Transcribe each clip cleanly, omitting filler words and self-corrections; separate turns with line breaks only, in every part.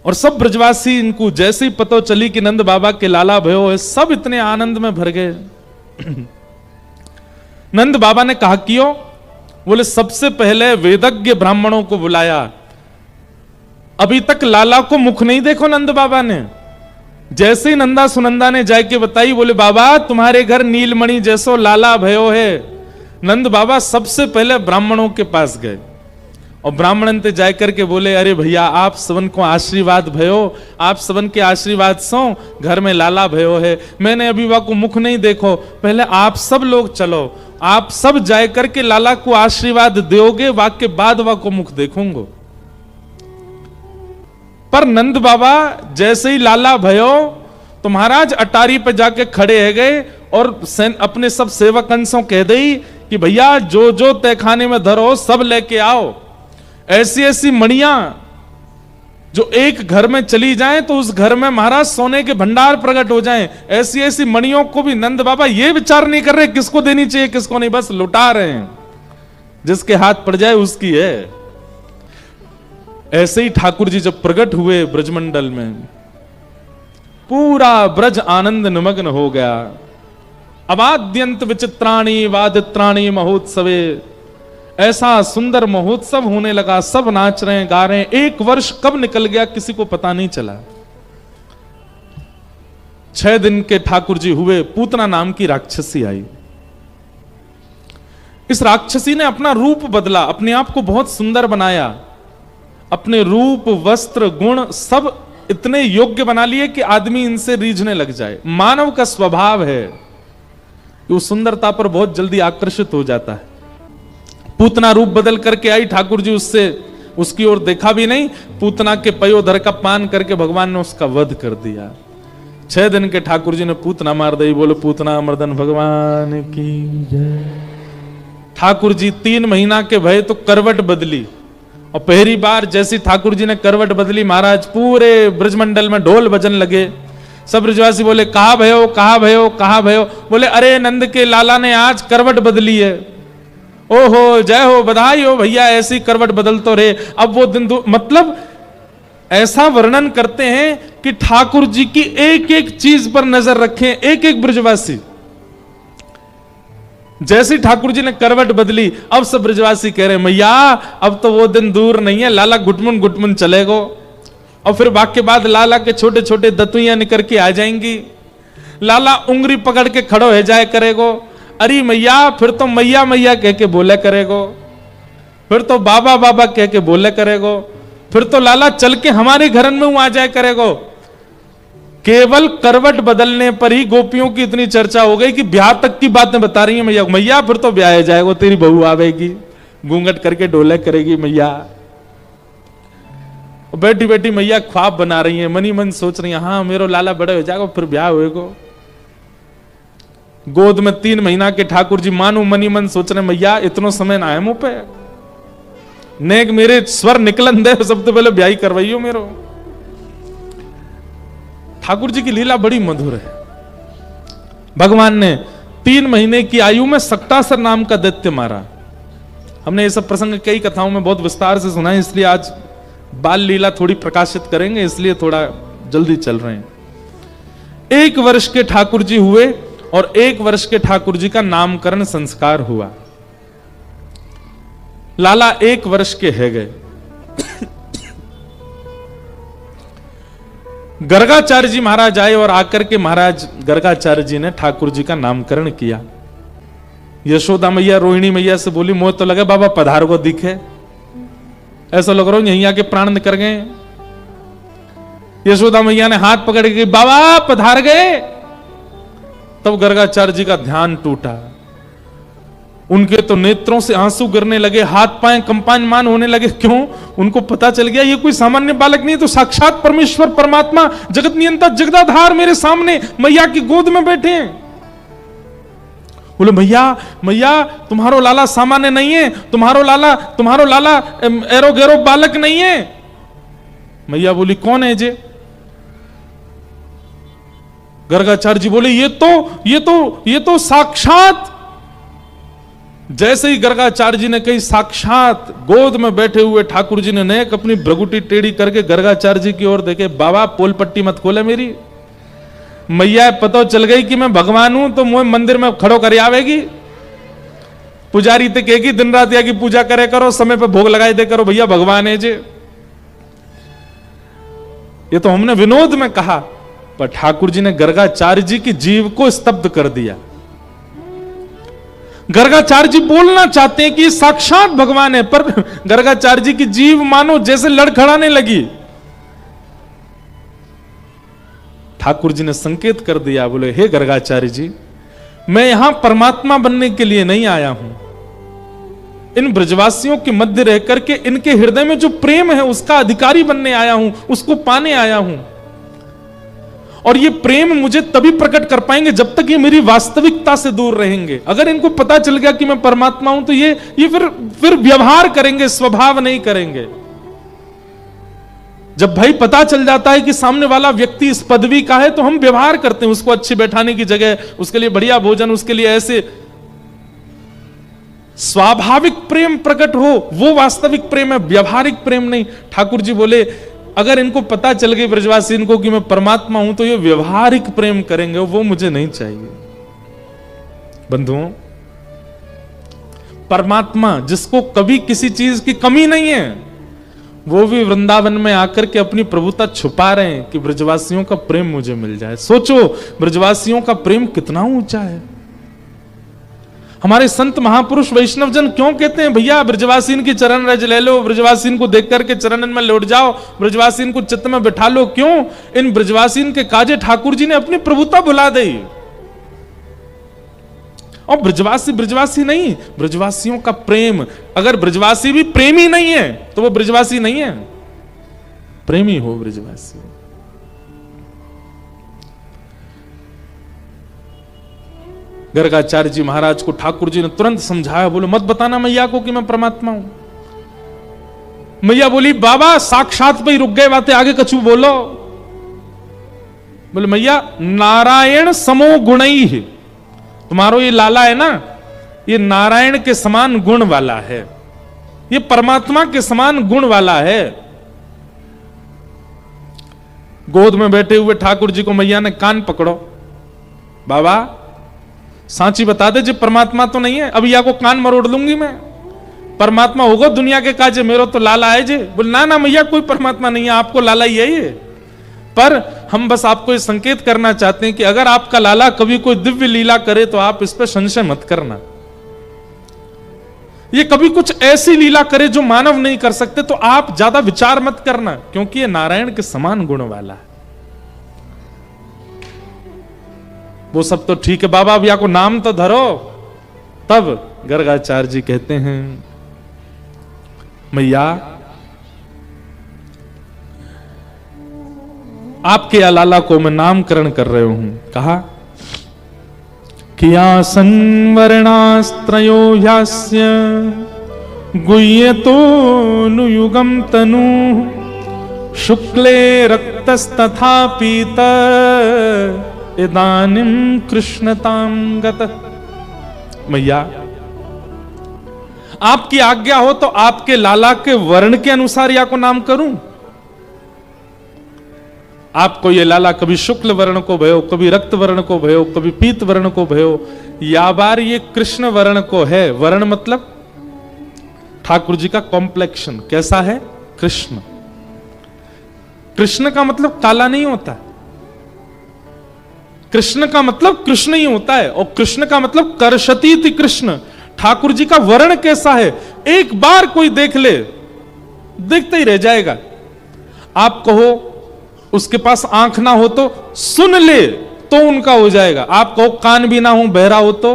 और सब ब्रजवासी इनको जैसे ही पता चली कि नंद बाबा के लाला भयो है, सब इतने आनंद में भर गए। नंद बाबा ने कहा क्यों? बोले सबसे पहले वेदज्ञ ब्राह्मणों को बुलाया। अभी तक लाला को मुख नहीं देखो नंद बाबा ने। जैसे ही नंदा सुनंदा ने जाके बताई, बोले बाबा तुम्हारे घर नीलमणि जैसो लाला भयो है। नंद बाबा सबसे पहले ब्राह्मणों के पास गए और ब्राह्मण ते जाय करके बोले, अरे भैया आप सबन को आशीर्वाद भयो, आप सबन के आशीर्वाद सो घर में लाला भयो है। मैंने अभी वा को मुख नहीं देखो, पहले आप सब लोग चलो, आप सब जाय करके लाला को आशीर्वाद दोगे, वाक के बाद वा को मुख देखूंगो। पर नंद बाबा जैसे ही लाला भयो तो महाराज अटारी पे जाके खड़े है गए और अपने सब सेवक अंशों कह दई कि भैया जो जो तहखाने में धरो सब लेके आओ। ऐसी ऐसी मणियां जो एक घर में चली जाएं तो उस घर में महाराज सोने के भंडार प्रकट हो जाएं। ऐसी ऐसी मणियों को भी नंद बाबा ये विचार नहीं कर रहे किसको देनी चाहिए किसको नहीं, बस लुटा रहे हैं, जिसके हाथ पड़ जाए उसकी है। ऐसे ही ठाकुर जी जब प्रकट हुए ब्रजमंडल में, पूरा ब्रज आनंद निमग्न हो गया। अवाद्यंत विचित्राणी वादित्राणी महोत्सवे, ऐसा सुंदर महोत्सव होने लगा। सब नाच रहे हैं गा रहे हैं। 1 वर्ष कब निकल गया किसी को पता नहीं चला। 6 दिन के ठाकुर जी हुए, पूतना नाम की राक्षसी आई। इस राक्षसी ने अपना रूप बदला, अपने आप को बहुत सुंदर बनाया, अपने रूप वस्त्र गुण सब इतने योग्य बना लिए कि आदमी इनसे रीझने लग जाए। मानव का स्वभाव है कि वो सुंदरता पर बहुत जल्दी आकर्षित हो जाता है। पूतना रूप बदल करके आई, ठाकुर जी उसकी ओर देखा भी नहीं। पूतना के पयोधर का पान करके भगवान ने उसका वध कर दिया। 6 दिन के ठाकुर जी ने पूतना मार दी। बोले पूतना मर्दन भगवान की जय। ठाकुर जी 3 महीना के भय तो करवट बदली, और पहली बार जैसी ठाकुर जी ने करवट बदली, महाराज पूरे ब्रजमंडल में ढोल बजन लगे। सब ब्रजवासी बोले कहा भयो कहा भयो कहा भयो। बोले अरे नंद के लाला ने आज करवट बदली है। ओहो जय हो, बधाई हो भैया, ऐसी करवट बदल तो रहे। अब वो दिन मतलब ऐसा वर्णन करते हैं कि ठाकुर जी की एक एक चीज पर नजर रखें एक एक ब्रजवासी। जैसे ठाकुर जी ने करवट बदली, अब सब ब्रजवासी कह रहे हैं मैया अब तो वो दिन दूर नहीं है, लाला गुटमुन गुटमुन चलेगो। और फिर वाक के बाद लाला के छोटे छोटे दतुइयां निकल के आ जाएंगी। लाला उंगली पकड़ के खड़ो है जाए करेगो। अरे मैया फिर तो मैया मैया कह के बोले करेगो, फिर तो बाबा बाबा कह के बोले करेगो, फिर तो लाला चल के हमारे घर में आ जाए करेगो। केवल करवट बदलने पर ही गोपियों की इतनी चर्चा हो गई कि ब्याह तक की बातें बता रही है मैया। मैया फिर तो ब्याह जाएगा, तेरी बहू आवेगी, घूंघट करके डोले करेगी मैया। बैठी बैठी मैया ख्वाब बना रही है, मनी मन सोच रही है हाँ मेरो लाला बड़े हो जाएगा फिर ब्याह होएगा। गोद में 3 महीना के ठाकुर जी मानो मनी मन सोच रहे मैया इतना समय ना है मुंह पे, नेक मेरे स्वर निकलन दे, सबसे पहले ब्याह करवाइयो मेरो। ठाकुर जी की लीला बड़ी मधुर है। भगवान ने 3 महीने की आयु में सक्तासर नाम का दैत्य मारा। हमने ये सब प्रसंग कई कथाओं में बहुत विस्तार से सुना है, इसलिए आज बाल लीला थोड़ी प्रकाशित करेंगे, इसलिए थोड़ा जल्दी चल रहे हैं। 1 वर्ष के ठाकुर जी हुए और 1 वर्ष के ठाकुर जी का नामकरण संस्कार हुआ। लाला 1 वर्ष के है गए। गर्गाचार्य जी महाराज आए और आकर के महाराज गर्गाचार्य जी ने ठाकुर जी का नामकरण किया। यशोदा मैया रोहिणी मैया से बोली मोह तो लगे बाबा पधार को दिखे, ऐसा लग रहा हूं यहीं आके प्राण कर गए। यशोदा मैया ने हाथ पकड़ के बाबा पधार गए। तब गर्गाचार्य जी का ध्यान टूटा, उनके तो नेत्रों से आंसू गिरने लगे, हाथ पांव कंपायमान होने लगे। क्यों? उनको पता चल गया ये कोई सामान्य बालक नहीं, तो साक्षात परमेश्वर परमात्मा जगत नियंता जगदाधार मेरे सामने मैया की गोद में बैठे हैं। बोले मैया मैया तुम्हारो लाला सामान्य नहीं है, तुम्हारो लाला एरो गेरो बालक नहीं है। मैया बोली कौन है जे? गर्गाचार्य जी बोले ये तो साक्षात जैसे ही गर्गाचार्य जी ने कही, साक्षात गोद में बैठे हुए ठाकुर जी ने नेक अपनी भ्रगुटी टेढ़ी करके गर्गाचार्य जी की ओर देखे, बाबा पोल पट्टी मत खोले मेरी, मैया पता चल गई कि मैं भगवान हूं तो मुझे मंदिर में खड़ो कर आवेगी। पुजारी ते कहेगी दिन रात या की पूजा करे करो, समय पे भोग लगाए दे करो, भैया भगवान है जे। ये तो हमने विनोद में कहा, पर ठाकुर जी ने गर्गाचार्य जी की जीव को स्तब्ध कर दिया। गर्गाचार्य जी बोलना चाहते हैं कि साक्षात भगवान है, पर गर्गाचार्य जी की जीव मानो जैसे लड़खड़ाने लगी। ठाकुर जी ने संकेत कर दिया, बोले हे गर्गाचार्य जी, मैं यहां परमात्मा बनने के लिए नहीं आया हूं, इन ब्रजवासियों के मध्य रह करके इनके हृदय में जो प्रेम है उसका अधिकारी बनने आया हूं, उसको पाने आया हूं। और ये प्रेम मुझे तभी प्रकट कर पाएंगे जब तक ये मेरी वास्तविकता से दूर रहेंगे। अगर इनको पता चल गया कि मैं परमात्मा हूं तो ये फिर व्यवहार करेंगे, स्वभाव नहीं करेंगे। जब भाई पता चल जाता है कि सामने वाला व्यक्ति इस पदवी का है तो हम व्यवहार करते हैं, उसको अच्छी बैठाने की जगह, उसके लिए बढ़िया भोजन, उसके लिए ऐसे स्वाभाविक प्रेम प्रकट हो, वो वास्तविक प्रेम है, व्यवहारिक प्रेम नहीं। ठाकुर जी बोले अगर इनको पता चल गई ब्रजवासी इनको कि मैं परमात्मा हूं तो ये व्यवहारिक प्रेम करेंगे, वो मुझे नहीं चाहिए। बंधुओं, परमात्मा जिसको कभी किसी चीज की कमी नहीं है, वो भी वृंदावन में आकर के अपनी प्रभुता छुपा रहे हैं कि ब्रजवासियों का प्रेम मुझे मिल जाए। सोचो ब्रजवासियों का प्रेम कितना ऊंचा है। हमारे संत महापुरुष वैष्णवजन क्यों कहते हैं भैया ब्रजवासीन की चरण रज ले लो, ब्रजवासीन को देख करके चरणन में लौट जाओ, ब्रजवासीन को चित्त में बिठा लो। क्यों? इन ब्रजवासीन के काजे ठाकुर जी ने अपनी प्रभुता भुला दी। और ब्रजवासी नहीं, ब्रजवासियों का प्रेम। अगर ब्रजवासी भी प्रेमी नहीं है तो वो ब्रजवासी नहीं है, प्रेमी हो ब्रजवासी। गर्गाचार्य जी महाराज को ठाकुर जी ने तुरंत समझाया, बोलो मत बताना मैया को कि मैं परमात्मा हूं। मैया बोली बाबा साक्षात पे ही रुक गए बातें, आगे कछु बोलो। बोले मैया नारायण समो गुणई है, तुम्हारो ये लाला है ना, ये नारायण के समान गुण वाला है, ये परमात्मा के समान गुण वाला है। गोद में बैठे हुए ठाकुर जी को मैया ने कान पकड़ो, बाबा सांची बता दे जी परमात्मा तो नहीं है, अब या को कान मरोड़ लूंगी मैं, परमात्मा होगा दुनिया के काजे, मेरो तो लाला है जी। बोल ना ना मैया कोई परमात्मा नहीं है, आपको लाला ही है ये। पर हम बस आपको ये संकेत करना चाहते हैं कि अगर आपका लाला कभी कोई दिव्य लीला करे तो आप इस पर संशय मत करना। ये कभी कुछ ऐसी लीला करे जो मानव नहीं कर सकते तो आप ज्यादा विचार मत करना, क्योंकि ये नारायण के समान गुण वाला है। वो सब तो ठीक है बाबा, अब या को नाम तो धरो। तब गर्गाचार्य जी कहते हैं मैया आपके लाला को मैं नामकरण कर रहे हूं। कहा किया संवरणास्त्रयो ह्यास्य गुह्यतो नुयुगम तनु शुक्ले रक्तस्तथा पीत इदानीं कृष्णतां गतः। मैया आपकी आज्ञा हो तो आपके लाला के वर्ण के अनुसार या को नाम करूं। आपको ये लाला कभी शुक्ल वर्ण को भयो, कभी रक्त वर्ण को भयो, कभी पीत वर्ण को भयो, या बार ये कृष्ण वर्ण को है। वर्ण मतलब ठाकुर जी का कॉम्प्लेक्शन कैसा है, कृष्ण। कृष्ण का मतलब काला नहीं होता, कृष्ण का मतलब कृष्ण ही होता है। और कृष्ण का मतलब कर्षतीति कृष्ण। ठाकुर जी का वर्ण कैसा है, एक बार कोई देख ले देखते ही रह जाएगा। आप कहो उसके पास आंख ना हो तो सुन ले तो उनका हो जाएगा। आप कहो कान भी ना हो, बहरा हो तो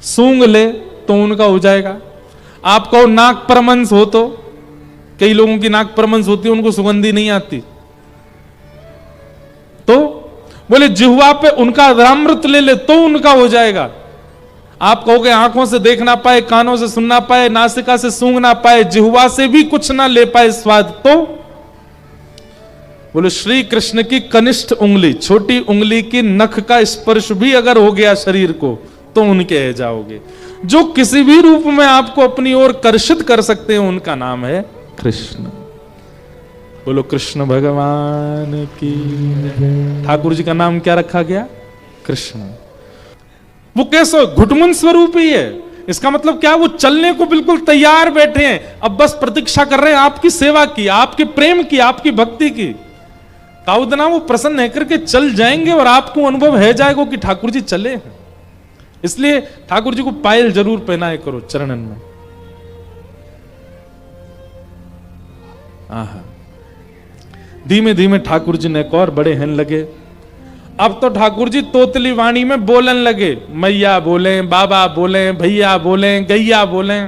सूंघ ले तो उनका हो जाएगा। आप कहो नाक परमंश हो तो, कई लोगों की नाक परमंश होती है उनको सुगंधी नहीं आती, तो बोले जिह्वा पे उनका अमृत ले ले तो उनका हो जाएगा। आप कहोगे आंखों से देख ना पाए, कानों से सुन ना पाए, नासिका से सूंघ ना पाए, जिह्वा से भी कुछ ना ले पाए स्वाद, तो बोले श्री कृष्ण की कनिष्ठ उंगली, छोटी उंगली की नख का स्पर्श भी अगर हो गया शरीर को तो उनके रह जाओगे। जो किसी भी रूप में आपको अपनी ओर कर्षित कर सकते हैं, उनका नाम है कृष्ण। बोलो कृष्ण भगवान की। ठाकुर जी का नाम क्या रखा गया? कृष्ण। वो कैसे घुटमुन स्वरूप ही है। इसका मतलब क्या? वो चलने को बिल्कुल तैयार बैठे हैं, अब बस प्रतीक्षा कर रहे हैं आपकी सेवा की, आपके प्रेम की, आपकी भक्ति की। काउदना वो प्रसन्न है करके चल जाएंगे और आपको अनुभव है जाएगा कि ठाकुर जी चले हैं। इसलिए ठाकुर जी को पायल जरूर पहनाए करो चरणन में। आहा, धीमे धीमे ठाकुर जी ने एक और बड़े हन लगे। अब तो ठाकुर जी तोतली वाणी में बोलन लगे। मैया बोले, बाबा बोले, भैया बोले, गैया बोले,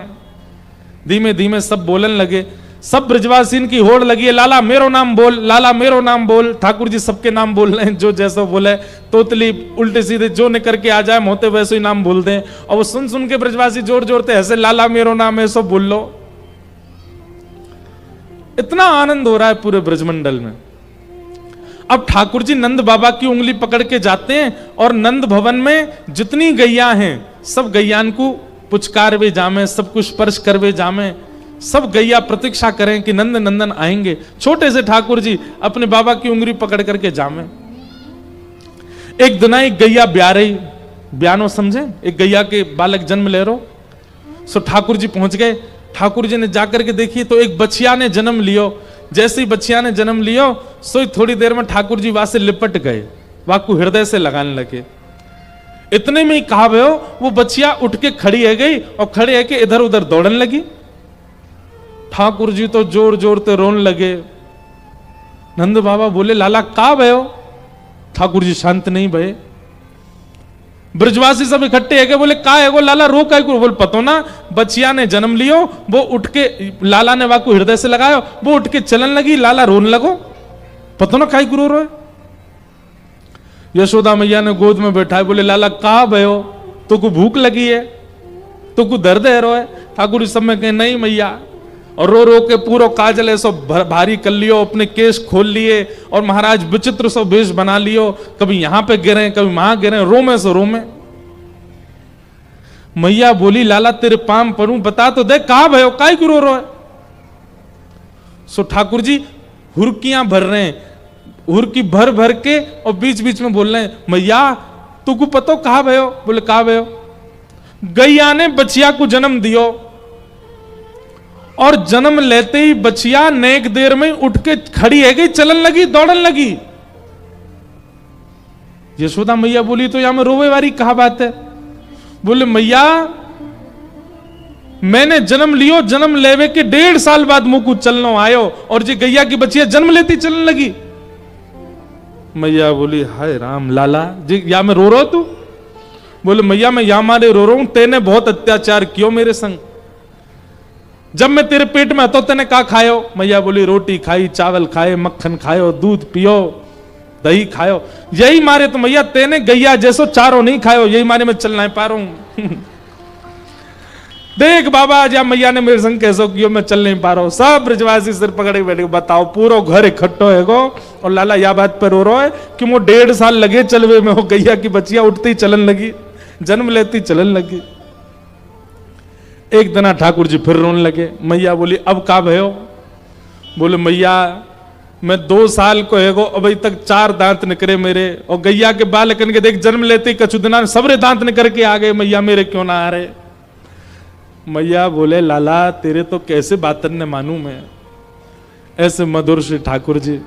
धीमे धीमे सब बोलन लगे। सब ब्रजवासीन की होड़ लगी है, लाला मेरो नाम बोल, लाला मेरो नाम बोल। ठाकुर जी सबके नाम बोल रहे हैं, जो जैसा बोले। तोतली उल्टे सीधे जो निकर के आ जाए मोते वैसे ही नाम बोल दें, और वो सुन सुन के ब्रजवासी जोर जोर से ऐसे लाला मेरो नाम है, सब बोल लो। इतना आनंद हो रहा है पूरे ब्रजमंडल में। अब ठाकुर जी नंद बाबा की उंगली पकड़ के जाते हैं और नंद भवन में जितनी गैया हैं सब गैयान को पुचकार वे जामे, सब कुछ स्पर्श करवे जामे। सब गैया प्रतीक्षा करें कि नंद नंदन आएंगे। छोटे से ठाकुर जी अपने बाबा की उंगली पकड़ करके जामे। एक दिन एक गैया ब्या रही, ब्यानो समझे, एक गैया के बालक जन्म ले रो। सो ठाकुर जी पहुंच गए। ठाकुर जी ने जाकर के देखी तो एक बच्चिया ने जन्म लियो। जैसे ही बच्चिया ने जन्म लियो सो थोड़ी देर में ठाकुर जी वहां से लिपट गए, वाकू हृदय से लगाने लगे। इतने में ही कहा वो बच्चिया उठ के खड़ी है गई और खड़े है के इधर उधर दौड़ने लगी। ठाकुर जी तो जोर जोर से रोने लगे। नंद बाबा बोले लाला का भयो? ठाकुर जी शांत नहीं भये। ब्रजवासी सब इकट्ठे है बोले का है वो लाला रो का बोले पतो ना, बच्चिया ने जन्म लियो, वो उठ के लाला ने वाकू हृदय से लगायो, वो उठ के चलन लगी, लाला रोने लगो, पतो ना काई रो है। यशोदा मैया ने गोद में बैठा है, बोले लाला का भयो? तो को भूख लगी है, तो को दर्द है रो है? ठाकुर जी सब में कहे नहीं मैया। और रो रो के पूरा काजल ऐसो भारी कर लियो, अपने केश खोल लिए और महाराज विचित्र सो वेश बना लियो, कभी यहां पे गिरे कभी वहां गिरे, रोमे सो रोमे। मैया बोली लाला तेरे पाम पड़ू, बता तो दे कहा भयो, काय रो रो है? सो ठाकुर जी हुरकियां भर रहे हैं, हुरकी भर भर के और बीच बीच में बोल रहे हैं मैया तुको पतो कहा भयो? बोले कहा भयो? गैया ने बच्चिया को जन्म दियो और जन्म लेते ही बच्चिया नेक देर में उठ के खड़ी है गई, चलन लगी, दौड़न लगी। यशोदा मैया बोली तो यहां में रोवे वाली कहा बात है? बोले मैया मैंने जन्म लियो, जन्म लेवे के 1.5 साल बाद मुंह को चलनो आयो और जी गैया की बच्चिया जन्म लेती चलन लगी। मैया बोली हाय राम लाला जी या मैं रो रहा तू? बोले मैया मैं यहां मारे रो रहा हूं, तेने बहुत अत्याचार कियो मेरे संग। जब मैं तेरे पेट में तो तेने का खायो? मैया बोली रोटी खाई, चावल खाए, मक्खन खायो, दूध पियो, दही खायो, यही मारे तो मैया तेने गैया जैसो चारों नहीं खायो, यही मारे मैं चल नहीं पा रहा हूं। देख बाबा आज मैया ने मेरे संग कैसो कियो, मैं चल नहीं पा रहा हूं। सब ब्रजवासी सिर पकड़े बैठे, बताओ पूरा घर इकट्ठो है गो और लाला या बात पर रो रहा है कि वो 1.5 साल लगे चलवे में, हो गैया की बच्चिया उठती चलन लगी, जन्म लेती चलन लगी। एक दिन ठाकुर जी फिर रोने लगे। मैया बोली अब का भयो? बोले मैया मैं 2 साल को है गो, अभी तक 4 दांत निकरे मेरे, और गैया के बालकन के देख जन्म लेते कछु दिना सबरे दांत निकर के आ गए, मैया मेरे क्यों ना आ रहे? मैया बोले लाला तेरे तो कैसे बातन ने मानू मैं, ऐसे मधुर श्री ठाकुर जी।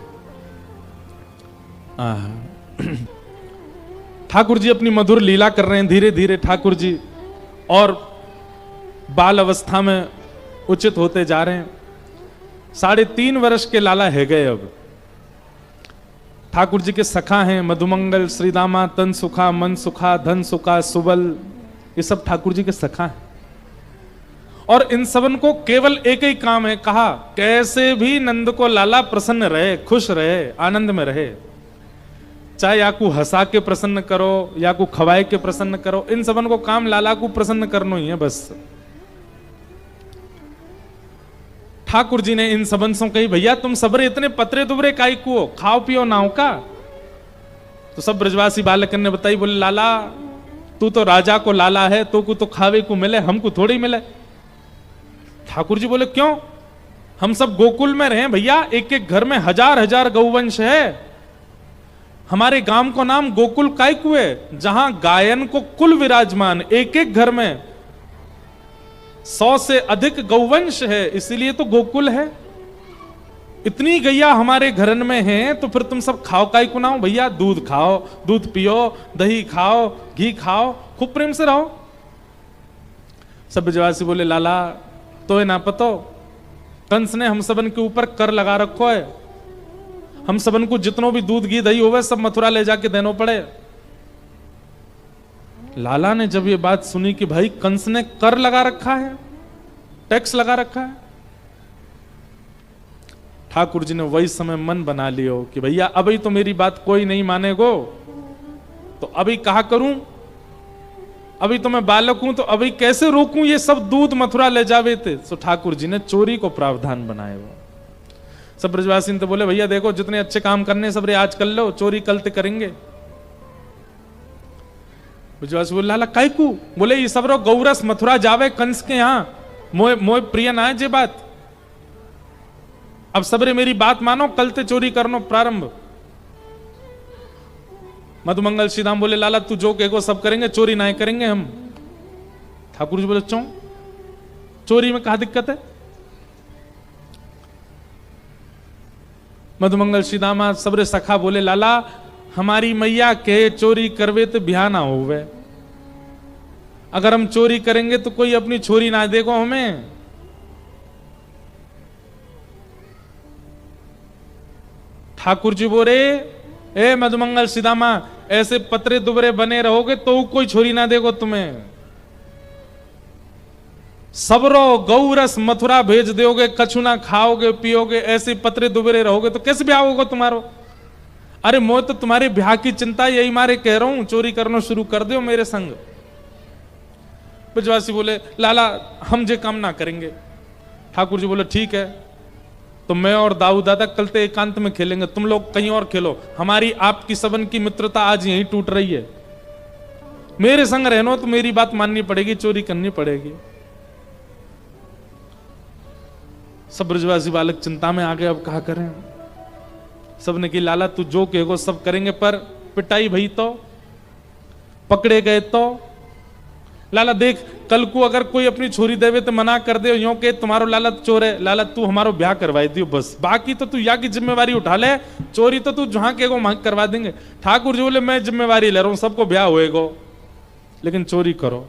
ठाकुर जी अपनी मधुर लीला कर रहे हैं धीरे धीरे ठाकुर जी, और बाल अवस्था में उचित होते जा रहे हैं। 3.5 वर्ष के लाला है गए। अब ठाकुर जी के सखा हैं मधुमंगल, श्रीदामा, तन सुखा, मन सुखा, धन सुखा, सुबल, ये सब ठाकुर जी के सखा हैं। और इन सबन को केवल एक ही काम है, कहा कैसे भी नंद को लाला प्रसन्न रहे, खुश रहे, आनंद में रहे। चाहे या को हंसा के प्रसन्न करो या को खवाए के प्रसन्न करो, इन सबन को काम लाला को प्रसन्न करना ही है बस। ठाकुर जी ने इन सबन से कही भैया तुम सबरे इतने पतरे दुबरे काई को, खाओ पियो नाव का? तो सब ब्रजवासी बालकन ने बताई, बोले लाला तू तो राजा को लाला है, तो को तो खावे को मिले, हमको थोड़ी मिले। ठाकुर जी बोले क्यों? हम सब गोकुल में रहे भैया, एक एक घर में हजार हजार गौवंश है। हमारे गांव को नाम गोकुल काय को है, जहां गायन को कुल विराजमान, एक एक घर में 100 से अधिक गौवंश है, इसीलिए तो गोकुल है। इतनी गैया हमारे घरन में है, तो फिर तुम सब खाओ काय को ना? भैया दूध खाओ, दूध पियो, दही खाओ, घी खाओ, खूब प्रेम से रहो। सब ब्रजवासी बोले लाला तो है ना पतो, कंस ने हम सबन के ऊपर कर लगा रखो है, हम सबन को जितनों भी दूध घी दही होवे सब मथुरा ले जाके देनो पड़े। लाला ने जब ये बात सुनी कि भाई कंस ने कर लगा रखा है, टैक्स लगा रखा है, ठाकुर जी ने वही समय मन बना लियो कि भैया अभी तो मेरी बात कोई नहीं मानेगो, तो अभी कहा करूं, अभी तो मैं बालक हूं, तो अभी कैसे रोकूं ये सब दूध मथुरा ले जावे थे। तो ठाकुर जी ने चोरी को प्रावधान बनाए। वो सब ब्रजवासी ने तो बोले भैया देखो जितने अच्छे काम करने सब रे आज कर लो, चोरी कल ते करेंगे। ब्रजवासी बोले लाला काय को? बोले ये सब रो गौरस मथुरा जावे कंस के यहां, मोए मोए प्रिय ना है जे बात, अब सबरे मेरी बात मानो, कल ते चोरी करनो प्रारंभ। मधुमंगल श्रीधाम बोले लाला तू जो कहेगो सब करेंगे, चोरी ना करेंगे हम। ठाकुर जी बोले क्यों? चोरी में कहा दिक्कत है? मधुमंगल श्रीधाम सबरे सखा बोले लाला हमारी मैया के चोरी करवे तो ब्याह ना होवे, अगर हम चोरी करेंगे तो कोई अपनी छोरी ना देगो हमें। ठाकुर जी बोले ए मधुमंगल सीधामा ऐसे पतरे दुबरे बने रहोगे तो कोई छोरी ना देगो तुम्हें, सबरो गौरस मथुरा भेज दोगे, कछु ना खाओगे पियोगे, ऐसे पतरे दुबरे रहोगे तो कैसे ब्याह होगा तुम्हारो? अरे मैं तो तुम्हारे ब्याह की चिंता यही मारे कह रहा हूं, चोरी करना शुरू कर दो मेरे संग। ब्रजवासी बोले लाला हम जे काम ना करेंगे। ठाकुर जी बोले ठीक है, तो मैं और दाऊ दादा कल ते एकांत में खेलेंगे, तुम लोग कहीं और खेलो, हमारी आपकी सबन की मित्रता आज यहीं टूट रही है, मेरे संग रहनो तो मेरी बात माननी पड़ेगी, चोरी करनी पड़ेगी। सब ब्रजवासी बालक चिंता में आ गए, अब कहा करें। सबने की लाला तू जो कहेगो सब करेंगे, पर पिटाई भई तो, पकड़े गए तो। लाला देख कल को अगर कोई अपनी छोरी देवे तो मना कर दे, यो के तुम्हारो लाला चोर है, लाला तू हमारो ब्याह करवाई दियो बस, बाकी तो तू या की जिम्मेवारी उठा ले, चोरी तो तू जहां कहेगो वहां करवा देंगे। ठाकुर जी बोले मैं जिम्मेवारी ले रहा हूं, सबको ब्याह होएगो लेकिन चोरी करो।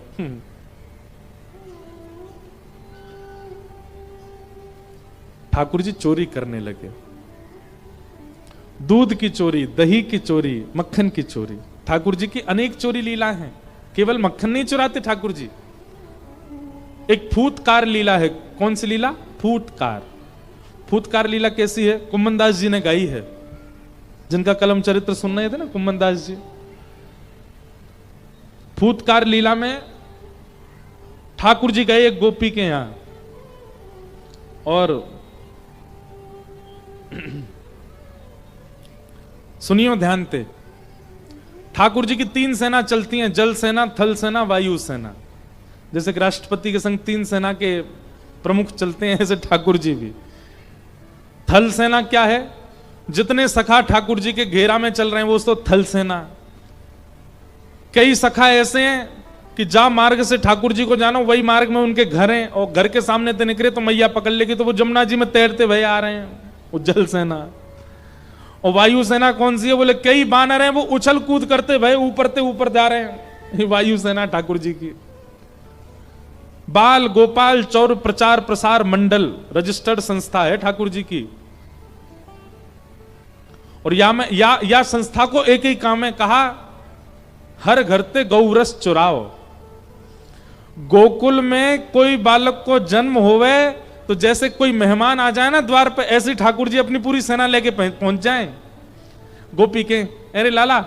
ठाकुर जी चोरी करने लगे, दूध की चोरी, दही की चोरी, मक्खन की चोरी। ठाकुर जी की अनेक चोरी लीला हैं, केवल मक्खन नहीं चुराते ठाकुर जी। एक फूतकार लीला है। कौन सी लीला? फूतकार। फूतकार लीला कैसी है? कुम्मन दास जी ने गाई है, जिनका कलम चरित्र सुन रहे थे ना कुम्मन दास जी। फूतकार लीला में ठाकुर जी गए एक गोपी के यहां और सुनियो ध्यान से, ठाकुर जी की 3 सेना चलती हैं, जल सेना, थल सेना, वायु सेना। जैसे कि राष्ट्रपति के संग 3 सेना के प्रमुख चलते हैं, ऐसे ठाकुर जी भी। थल सेना क्या है? जितने सखा ठाकुर जी के घेरा में चल रहे हैं वो तो थल सेना। कई सखा ऐसे हैं कि जा मार्ग से ठाकुर जी को जानो वही मार्ग में उनके घर हैं, और घर के सामने से निकले तो मैया पकड़ लेगी, तो वो जमुना जी में तैरते भये आ रहे हैं, वो जल सेना। और वायु सेना कौन सी है? बोले कई बानर हैं वो उछल कूद करते भये ऊपर ते ऊपर जा रहे हैं, वायु सेना ठाकुर जी की। बाल गोपाल चौर प्रचार प्रसार मंडल रजिस्टर्ड संस्था है ठाकुर जी की, और या संस्था को एक ही काम है, कहा हर घर ते गौरस चुराओ। गोकुल में कोई बालक को जन्म होवे तो जैसे कोई मेहमान आ जाए ना द्वार पे, ऐसे ठाकुर जी अपनी पूरी सेना लेके पहुंच जाएं। गोपी के अरे लाला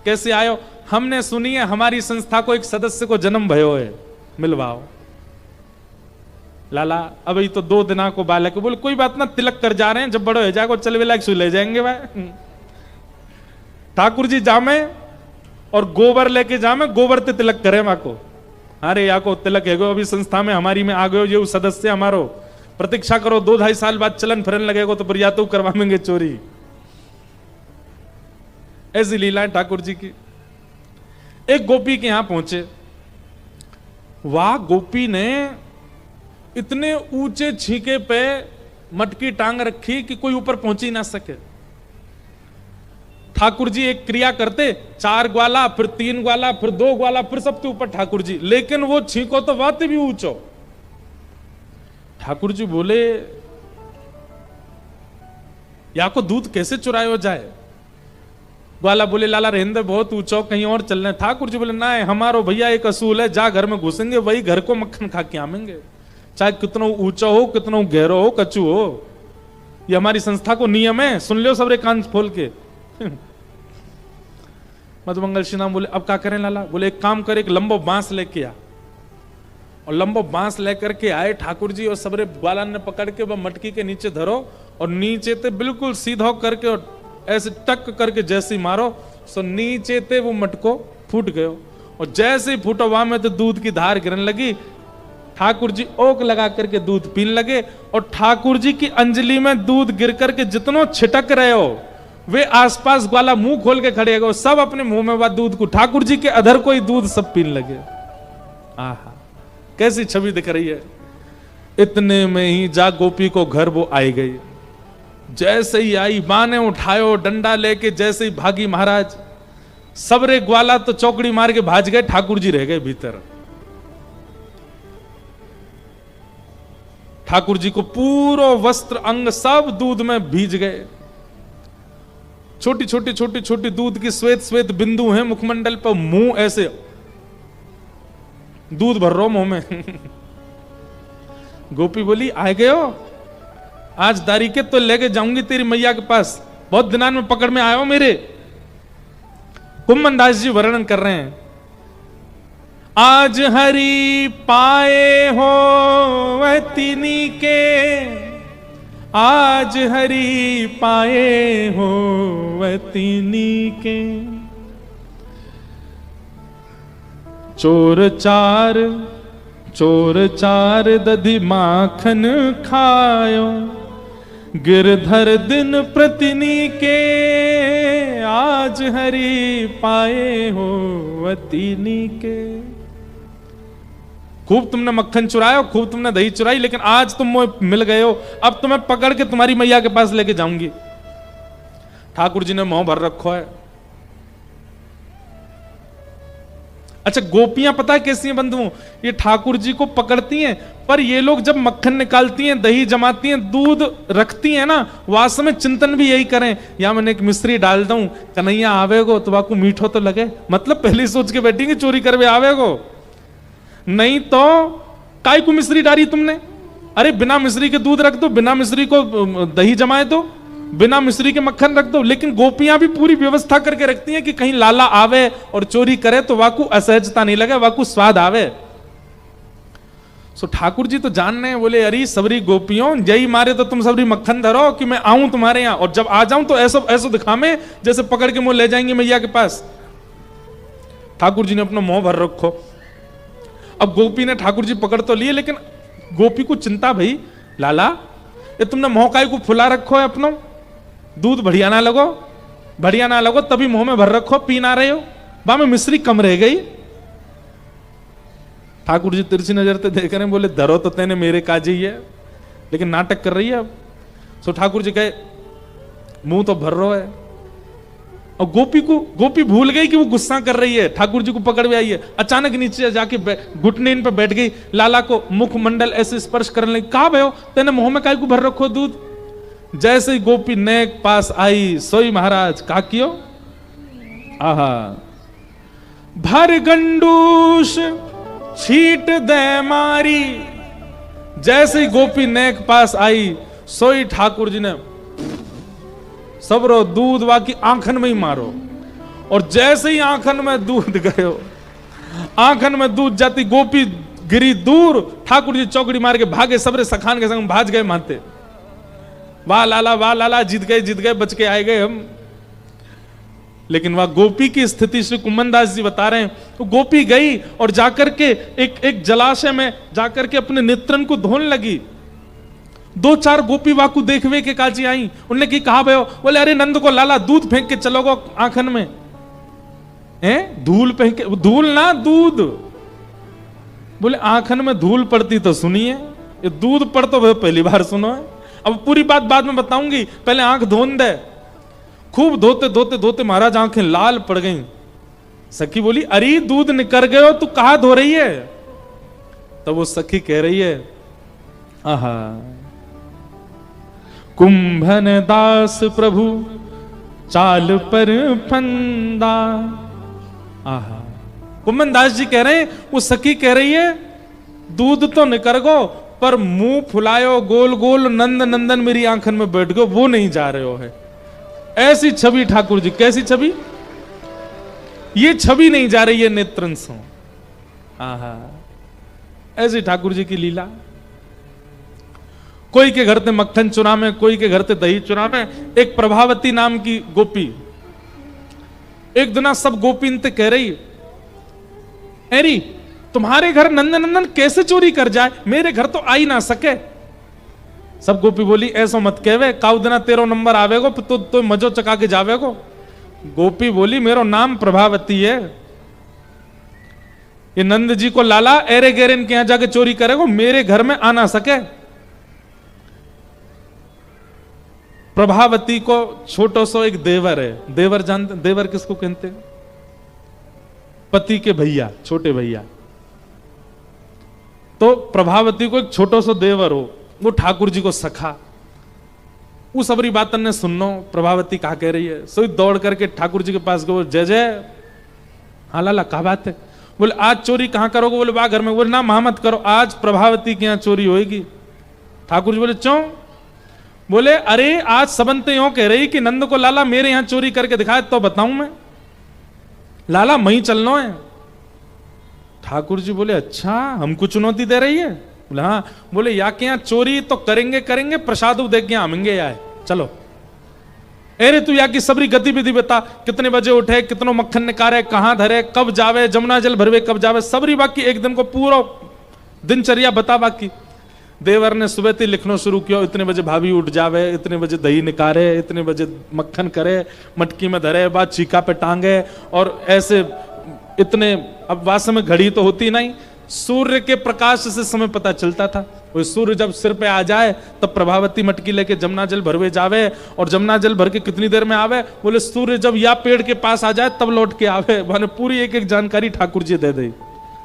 कैसे आयो? हमने सुनी है हमारी संस्था को एक सदस्य को जन्म भयो है, मिलवाओ। लाला अभी तो 2 दिना को बालक। बोले कोई बात ना, तिलक कर जा रहे हैं, जब बड़ो हो जाएगा चल वेला ले जाएंगे भाई। ठाकुर जी जामे और गोबर लेके जामे, गोबर ते तिलक करे मां को। अरे या को तिलक है गो, अभी संस्था में हमारी में आ गयो, ये सदस्य हमारो, प्रतीक्षा करो, 2-2.5 साल बाद चलन फिरन लगेगा तो या तो करवाएंगे चोरी। ऐसी लीलाएं ठाकुर जी की। एक गोपी के यहां पहुंचे, वह गोपी ने इतने ऊंचे छीके पे मटकी टांग रखी कि कोई ऊपर पहुंच ही ना सके। ठाकुर जी एक क्रिया करते, 4 ग्वाला, फिर 3 ग्वाला, फिर 2 ग्वाला, फिर सबके ऊपर ठाकुर जी, लेकिन वो छींको तो बात भी ऊंचो। ठाकुर जी बोले या को दूध कैसे चुरायो जाए? ग्वाला बोले लाला रहने बहुत ऊंचो, कहीं और चलना है। ठाकुर जी बोले ना, हमारो भैया एक असूल है, जा घर में घुसेंगे वही घर को मक्खन खा के आवेंगे, चाहे कितना ऊंचा हो, कितना गहरो हो, कच्चू हो। ये हमारी संस्था को नियम है, सुन लो सबरे कान खोल के। मधुमंगल श्री नाम बोले अब क्या करें लाला? बोले एक काम कर, एक लंबो बांस लेके आ। और लंबो बांस लेकर के आए ठाकुर जी, और सबरे ग्वाला ने पकड़ के वह मटकी के नीचे धरो, और नीचे ते बिल्कुल सीधा करके और ऐसे टक करके जैसे ही मारो, सो नीचे ते वो मटको फूट गयो। और जैसे ही फूटा वहां में तो दूध की धार गिरने लगी। ठाकुर जी ओक लगा करके दूध पीने लगे, और ठाकुर जी की अंजलि में दूध गिर करके जितनो छिटक रहे हो, वे आसपास ग्वाला मुंह खोल के खड़े हो, सब अपने मुंह में वह दूध को, ठाकुर जी के अधर को ही दूध सब पीने लगे। आहा, कैसी छवि दिख रही है। इतने में ही जा गोपी को घर वो आई गई। जैसे ही आई, मां ने उठायो डंडा लेके, जैसे ही भागी महाराज, सबरे ग्वाला तो चौकड़ी मार के भाज गए, ठाकुर जी रह गए भीतर। ठाकुर जी को पूरा वस्त्र अंग सब दूध में भीज गए। छोटी छोटी छोटी छोटी दूध की श्वेत श्वेत बिंदु हैं मुखमंडल पर, मुंह ऐसे दूध भर रो मुंह में। गोपी बोली आ गए हो, आज दारी के तो लेके जाऊंगी तेरी मैया के पास, बहुत दिनान में पकड़ में आए हो मेरे। कुम्मन दास जी वर्णन कर रहे हैं, आज हरि पाए हो वतिनी के, आज हरि पाए हो वतिनी के। चोर चार दधि माखन खायो, गिरधर दिन प्रतिनी के, आज हरि पाए हो वतिनी के। खूब तुमने मक्खन चुराया, खूब तुमने दही चुराई, लेकिन आज तुम मुझे मिल गए हो, अब तुम्हें पकड़ के तुम्हारी मैया के पास लेके जाऊंगी। ठाकुर जी ने मुंह भर रखो है। अच्छा, गोपियां पता है कैसी हैं बंधुओं? ये ठाकुर जी को पकड़ती हैं, पर ये लोग जब मक्खन निकालती हैं, दही जमाती हैं, दूध रखती हैं ना, वास्तव में चिंतन भी यही करें, या मैंने एक मिश्री डाल दूं, कन्हैया आवेगो तो वाकू मीठो तो लगे। मतलब पहले सोच के बैठेंगे चोरी करवे आवेगो, नहीं तो काय को मिश्री डाली तुमने? अरे बिना मिश्री के दूध रख दो, बिना मिश्री को दही जमाए दो, बिना मिश्री के मक्खन रख दो। लेकिन गोपियां भी पूरी व्यवस्था करके रखती हैं कि कहीं लाला आवे और चोरी करे तो वाकू असहजता नहीं लगे, वाकू स्वाद आवे। सो ठाकुर जी तो जान रहे हैं, बोले अरे सबरी गोपियों, यही मारे तो तुम सबरी मक्खन धरो कि मैं आऊं तुम्हारे यहां, और जब आ जाऊं तो ऐसा ऐसा दिखामे जैसे पकड़ के मुंह ले जाएंगे मैया के पास। ठाकुर जी ने अपना मुंह भर रखो। अब गोपी ने ठाकुर जी पकड़ तो लिए, लेकिन गोपी को चिंता भई, लाला ये तुमने मुंह काय को फुला रखो है अपनो, दूध बढ़िया ना लगो, तभी मुंह में भर रखो, पी ना रहे हो, बा में मिश्री कम रह गई। ठाकुर जी तिरछी नजर से देख रहे हैं, बोले धरो तो तेने मेरे काजी है, लेकिन नाटक कर रही है अब। सो ठाकुर जी कहे मुंह तो भर रहा है, और गोपी भूल गई कि वो गुस्सा कर रही है, ठाकुर जी को पकड़ में आई है। अचानक नीचे जाके घुटने इन पे बैठ गई, लाला को मुखमंडल ऐसे स्पर्श करने लगी। कहा भयो तेने मुंह में काय को भर रखो दूध? जैसे ही गोपी नेक पास आई, सोई महाराज का कियो, आहा भर गंडूस छीट दे मारी। जैसे ही गोपी नेक पास आई, सोई ठाकुर जी ने सबरो दूध वाकी आंखन में ही मारो, और जैसे ही आंखन में दूध गयो, आंखन में दूध जाती, गोपी गिरी दूर, ठाकुर जी चौकड़ी मार के भागे, सबरे सखान के संग भाज गए मानते। वाह लाला जीत गए, बच के आए गए हम। लेकिन वह गोपी की स्थिति श्री कुम्मन दास जी बता रहे हैं। तो गोपी गई और जाकर के एक जलाशय में जाकर के अपने नेत्रन को धोने लगी। 2-4 गोपी वाकु देखवे के काजी आई। उनने की कहा भयो, बोले अरे नंद को लाला दूध फेंक के चलोगो आंखन में। हैं? धूल फेंक के, धूल ना दूध। बोले आंखन में धूल पड़ती तो सुनिए, ये दूध पड़ तो पहली बार सुनो है। अब पूरी बात बाद में बताऊंगी, पहले आंख धोन दे। खूब धोते धोते धोते महाराज आंखें लाल पड़ गई। सखी बोली अरे दूध निकर गए हो, तू कहां धो रही है? तब वो सखी कह रही है, आहा कुंभन दास प्रभु चाल पर फंदा। आहा, कुंभन दास जी कह रहे हैं, वो सखी कह रही है दूध तो निकर गो, पर मुंह फुलायो गोल गोल नंद नंदन मेरी आंखन में बैठ गयो, वो नहीं जा रहे हो है। ऐसी छवि ठाकुर जी, कैसी छवि? ये छवि नहीं जा रही है नेत्रन से। आहा, ऐसी ठाकुर जी की लीला। कोई के घर ते मक्खन चुरा में, कोई के घर ते दही चुरा में। एक प्रभावती नाम की गोपी एक दिना सब गोपी इनते कह रही, अरे तुम्हारे घर नंदनंदन कैसे चोरी कर जाए, मेरे घर तो आ ही ना सके। सब गोपी बोली ऐसा मत कहवे, काउ दिना तेरो नंबर आवेगो तो मजो चका के जावेगो। गोपी बोली मेरो नाम प्रभावती है, ये नंद जी को लाला एरे गेरे इनके यहां जाके चोरी करेगो, मेरे घर में आ ना सके। प्रभावती को छोटो सो एक देवर है। देवर जानते? देवर किसको कहते हैं? पति के भैया, छोटे भैया। तो प्रभावती को एक छोटो सो देवर हो, वो ठाकुर जी को सखा। उस सबरी बातन ने सुनो प्रभावती कहा कह रही है, सो दौड़ करके ठाकुर जी के पास गए, जय जय। हाँ लाला क्या बात है? बोले आज चोरी कहां करोगे? बोले वाह घर में। बोले ना मत करो, आज प्रभावती के यहां चोरी होगी। ठाकुर जी बोले क्यों? बोले अरे आज सबंते यूं कह रही कि नंद को लाला मेरे यहां चोरी करके दिखाए तो बताऊं मैं, लाला मही चलना है। ठाकुर जी बोले अच्छा हमको चुनौती दे रही है? बोले हाँ। बोले या के यहां चोरी तो करेंगे करेंगे, प्रसाद देख के आमेंगे यार, चलो। अरे तू या की सबरी गतिविधि बता, कितने बजे उठे, कितनो मक्खन निकारे, कहां धरे, कब जावे, जमुना जल भरवे कब जावे, सबरी बाकी एक दिन को पूरा दिनचर्या बता। बाकी देवर ने सुबह से लिखना शुरू किया, इतने बजे भाभी उठ जावे, इतने बजे दही निकारे, इतने बजे मक्खन करे, मटकी में धरे, बाद चीका पे टांगे, और ऐसे इतने। अब वास्तव में घड़ी तो होती नहीं, सूर्य के प्रकाश से समय पता चलता था। वो सूर्य जब सिर पे आ जाए तब प्रभावती मटकी लेके जमुना जल भरवे जावे, और जमुना जल भर के कितनी देर में आवे? बोले सूर्य जब या पेड़ के पास आ जाए तब लौट के आवे। मैंने पूरी एक एक जानकारी ठाकुर जी दे दी।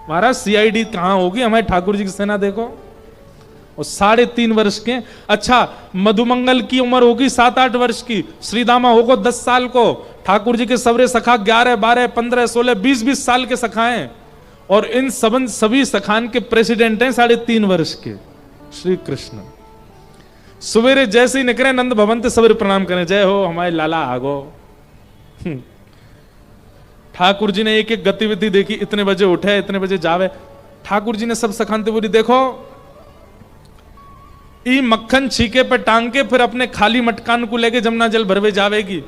महाराज CID कहां होगी, हमारे ठाकुर जी की सेना देखो। और 3.5 वर्ष के, अच्छा मधुमंगल की उम्र होगी 7-8 वर्ष की, श्रीदामा होगा 10 साल को, ठाकुर जी के सबरे सखा 11, 12, 15, 16, 20 साल के सखाएं, और इन सभी सखान के प्रेसिडेंट हैं 3.5 वर्ष के श्री कृष्ण। सवेरे जैसे ही निकले नंद भवन से सवेरे प्रणाम करें, जय हो हमारे लाला आगो। ठाकुर जी ने एक एक गतिविधि देखी, इतने बजे उठे, इतने बजे जावे। ठाकुर जी ने सब सखानते बोली देखो ई मक्खन छीके पे टांग के फिर अपने खाली मटकान को लेके जमुना जल भरवे जावेगी,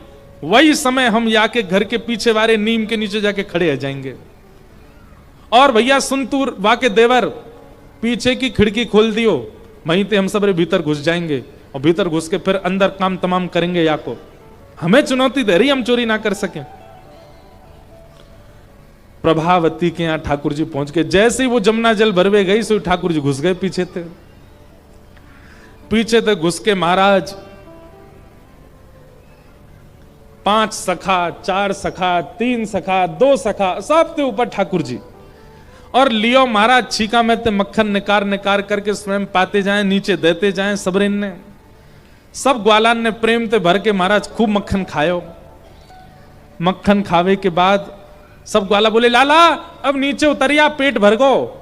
वही समय हम या के घर के पीछे वाले नीम के नीचे जाके खड़े आ जाएंगे। और भैया सुन तू वाके देवर, पीछे की खिड़की खोल दियो, वहीं ते हम सब भीतर घुस जाएंगे, और भीतर घुस के फिर अंदर काम तमाम करेंगे। या को हमें चुनौती दे रही, हम चोरी ना कर सके। प्रभावती के यहां ठाकुर जी पहुंच गए। जैसे ही वो जमुना जल भरवे गई, सो ठाकुर जी घुस गए पीछे थे। पीछे तक घुस के महाराज 5 सखा, 4 सखा, 3 सखा, 2 सखा, सब के ऊपर ठाकुर जी। और लियो महाराज छीका में ते मक्खन निकार निकार करके स्वयं पाते जाएं, नीचे देते जाएं। सबरिन ने, सब ग्वालान ने प्रेम ते भर के महाराज खूब मक्खन खायो। मक्खन खावे के बाद सब ग्वाला बोले लाला अब नीचे उतरिया, पेट भर गो।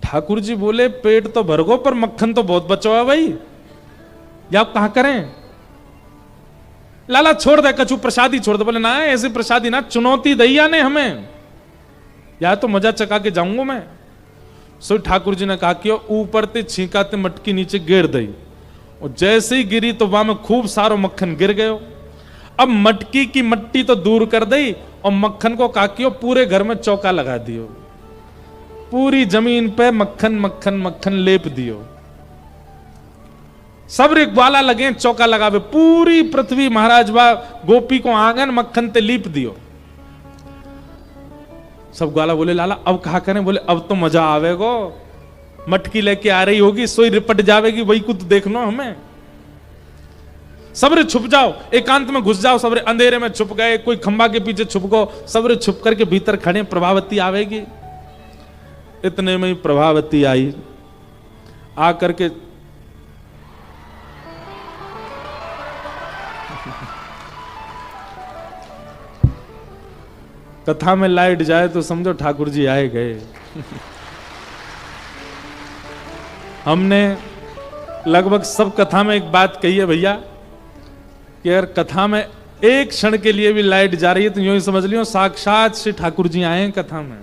ठाकुर जी बोले पेट तो भर गो, पर मक्खन तो बहुत बचो है भाई, या आप कहां करें? लाला छोड़ दे, कछु प्रसादी छोड़ दे। बोले ना ऐसे प्रसादी ना, चुनौती दैया ने हमें, या तो मजा चका के जाऊंगा मैं। सो ठाकुर जी ने कहा कि ऊपर ते छींका ते मटकी नीचे गिर दई, और जैसे ही गिरी तो वहां में खूब सारो मक्खन गिर गयो। अब मटकी की मट्टी तो दूर कर दी और मक्खन को काकियो पूरे घर में चौका लगा दियो, पूरी जमीन पे मक्खन मक्खन मक्खन लेप दियो, सब रे ग्वाला लगे चौका लगावे, पूरी पृथ्वी महाराज बा गोपी को आंगन मक्खन ते लीप दियो। सब ग्वाला बोले लाला अब कहा करें? बोले अब तो मजा आवेगो, मटकी लेके आ रही होगी, सोई रिपट जावेगी, वही कुछ देखना हमें। सबरे छुप जाओ, एकांत में घुस जाओ, सबरे अंधेरे में छुप गए, कोई खंबा के पीछे छुप गो, सबरे छुप करके भीतर खड़े, प्रभावती आवेगी। इतने में ही प्रभावती आई, आकर के कथा में लाइट जाए तो समझो ठाकुर जी आए गए। हमने लगभग सब कथा में एक बात कही है भैया कि अगर कथा में एक क्षण के लिए भी लाइट जा रही है तो यूं ही समझ लियो साक्षात श्री ठाकुर जी आए हैं कथा में।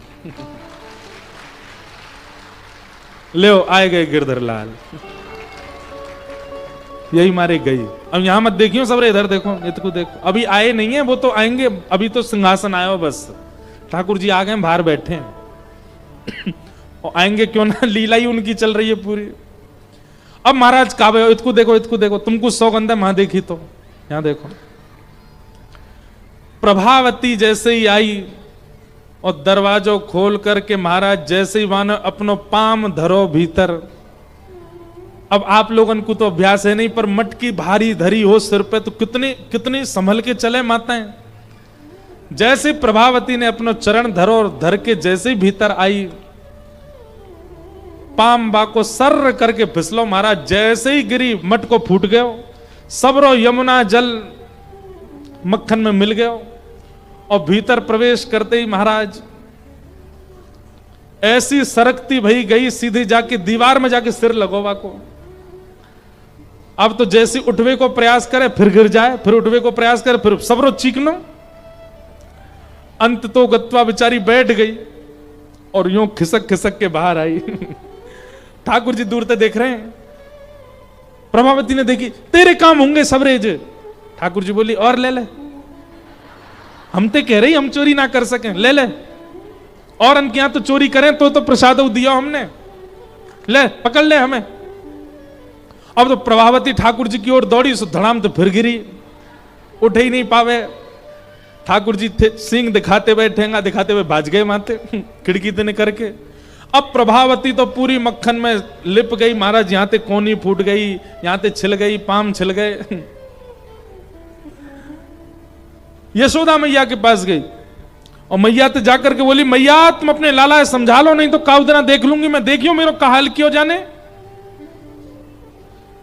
ले आए गए गिरधर लाल, यही मारे गई। अब यहां मत देखियो सबरे, इधर देखो, इतको देखो, अभी आए नहीं है, वो तो आएंगे, अभी तो सिंहासन आया हो बस, ठाकुर जी आ गए, बाहर बैठे हैं। और आएंगे क्यों ना, लीला ही उनकी चल रही है पूरी। अब महाराज काबे, इतको देखो, इतको देखो, तुमको सौगंध है, वहां देखी तो यहां देखो। प्रभावती जैसे ही आई और दरवाजो खोल करके महाराज जैसे ही मानो अपनो पाम धरो भीतर। अब आप लोगन को तो अभ्यास है नहीं, पर मटकी भारी धरी हो सिर पे तो कितनी कितनी संभल के चले माताएं। जैसे प्रभावती ने अपनो चरण धरो और धर के जैसे ही भीतर आई, पाम बा को सर्र करके फिसलो महाराज, जैसे ही गिरी मट को फूट गयो, सबरो यमुना जल मक्खन में मिल गयो। और भीतर प्रवेश करते ही महाराज ऐसी सरकती भई गई, सीधी जाके दीवार में जाके सिर लगोवा को। अब तो जैसे उठवे को प्रयास करे फिर गिर जाए, फिर उठवे को प्रयास करे फिर सबरो चीखनो। अंत तो गत्वा बेचारी बैठ गई और यूं खिसक खिसक के बाहर आई। ठाकुर जी दूर से देख रहे हैं। प्रभावती ने देखी, तेरे काम होंगे सबरेज। ठाकुर जी बोली और ले ले, हम ते कह रही हम चोरी ना कर सकें, ले ले। और उनके यहां तो चोरी करें तो प्रसाद दिया हमने, ले पकड़ ले हमें। अब तो प्रभावती ठाकुर जी की ओर दौड़ी, सो धड़ाम तो फिर गिरी, उठ ही नहीं पावे। ठाकुर जी थे सिंह दिखाते हुए, ठेंगा दिखाते हुए भाज गए माते खिड़की तने करके। अब प्रभावती तो पूरी मक्खन में लिप गई महाराज, यहां ते कोनी फूट गई, यहां ते छिल गई, पाम छिल गए। यशोदा मैया के पास गई और मैया तो जाकर के बोली, मैया तुम अपने लाला समझा लो, नहीं तो काउदना देख लूंगी मैं, देखियो मेरे का हाल क्यों जाने।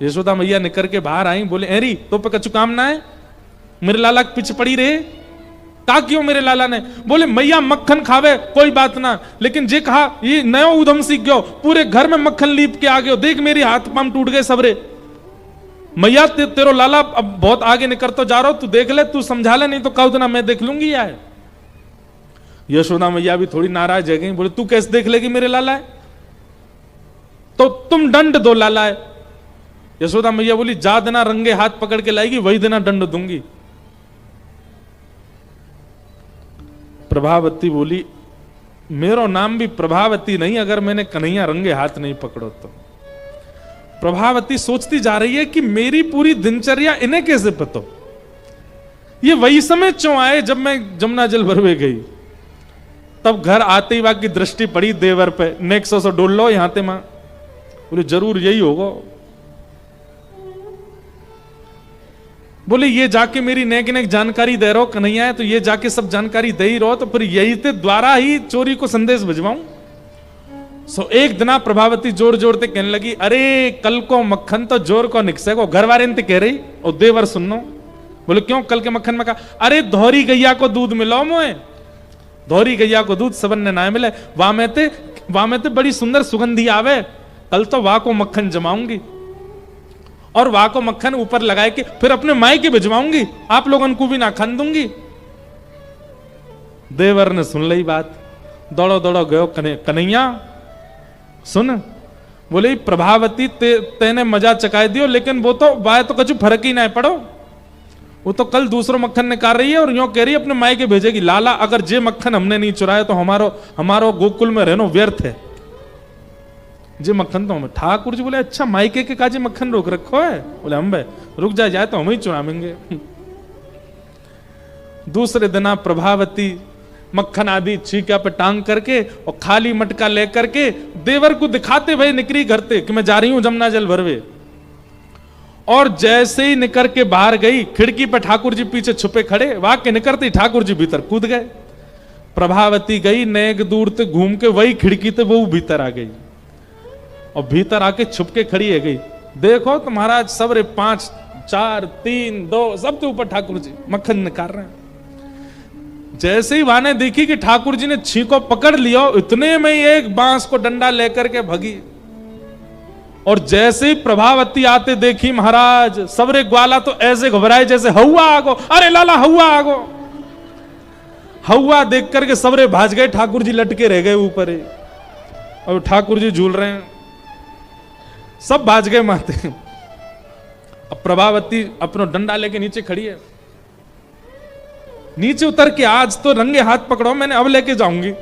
यशोदा मैया निकर के बाहर आई, बोले एरी तो पे कछु काम ना है, मेरे लाला के पीछे पड़ी रहे, का क्यों मेरे लाला ने। बोले मैया मक्खन खावे कोई बात ना, लेकिन जे कहा ये नयो उधम सीख गयो, पूरे घर में मक्खन लीप के आ गयो, देख मेरे हाथ पाम टूट गए सबरे। मैया तेरो लाला अब बहुत आगे निकल तो जा रहा हो, तू देख ले, तू समझा ले, नहीं तो काउदना मैं देख लूंगी यार। यशोदा मैया भी थोड़ी नाराज है गई, बोले तू कैसे देख लेगी मेरे लाला है, तो तुम दंड दो लाला है। यशोदा मैया बोली जा देना रंगे हाथ पकड़ के लाएगी, वही देना दंड दूंगी। प्रभावती बोली मेरो नाम भी प्रभावती नहीं अगर मैंने कन्हैया रंगे हाथ नहीं पकड़ो तो। प्रभावती सोचती जा रही है कि मेरी पूरी दिनचर्या इन्हें कैसे पता, ये वही समय क्यों आए जब मैं जमुना जल भरवे गई। तब घर आते ही वहां की दृष्टि पड़ी देवर पे, नेक सौ डोल लो यहां ते मां, बोले जरूर यही होगा। बोले ये जाके मेरी नेक नेक जानकारी दे रहो कन्हैया है, तो ये जाके सब जानकारी दे ही रहो, तो फिर यही ते द्वारा ही चोरी को संदेश भिजवाऊं। सो एक दिना प्रभावती जोर जोर ते कहने लगी, अरे कल को मक्खन तो जोर को निकसे को, घर वाले ने कह रही और देवर सुनो। बोले क्यों कल के मक्खन में कहा, अरे धौरी गैया को दूध मिलो मोए, धौरी गैया को दूध सबन ने ना मिले, वहां में ते बड़ी सुंदर सुगंधी आवे, कल तो वहां को मक्खन जमाऊंगी और वहां को मक्खन ऊपर लगाए के फिर अपने माई के भिजवाऊंगी, आप लोगों को भी ना खान दूंगी। देवर ने सुन ली बात, दौड़ो दौड़ो गयो कन्हैया सुन। बोले प्रभावती तेने मजा चकाए दियो, लेकिन वो तो वाय तो कछु फर्क ही ना पड़ो, वो तो कल दूसरों मक्खन निकाल रही है और यूं कह रही है अपने मायके भेजेगी। लाला अगर जे मक्खन हमने नहीं चुराया तो हमारो गोकुल में रहना व्यर्थ है। जे मक्खन तो हमें। ठाकुर जी बोले अच्छा मायके के काजे मक्खन रोक रखो है? बोले हम भाई रुक जाए तो हम ही चुरावेंगे। दूसरे दिन आप प्रभावती मक्खन आदि छीका पे टांग करके और खाली मटका लेकर के देवर को दिखाते भाई निकली करते कि मैं जा रही हूं जमुना जल भरवे। और जैसे ही निकर के बाहर गई, खिड़की पर ठाकुर जी पीछे छुपे खड़े, वाक्य निकलते ही ठाकुर जी भीतर कूद गए। प्रभावती गई नेक दूर से घूम के वही खिड़की से वो भीतर आ गई और भीतर आके छुप के खड़ी है गई। देखो तो महाराज सबरे 5 4 3 2 सबके ऊपर ठाकुर जी मक्खन निकाल रहे हैं। जैसे ही वाने देखी कि ठाकुर जी ने छींको पकड़ लिया, इतने में ही एक बांस को डंडा लेकर के भगी। और जैसे ही प्रभावती आते देखी महाराज सबरे ग्वाला तो ऐसे घबराए जैसे हवा आगो, अरे लाला हवा आगो। हवा देख करके सबरे भाज गए, ठाकुर जी लटके रह गए ऊपर ही और ठाकुर जी झूल रहे हैं, सब भाज गए माते। अब प्रभावती अपना डंडा लेके नीचे खड़ी है। नीचे उतर के आज तो रंगे हाथ पकड़ो, मैंने अब लेके जाऊंगी।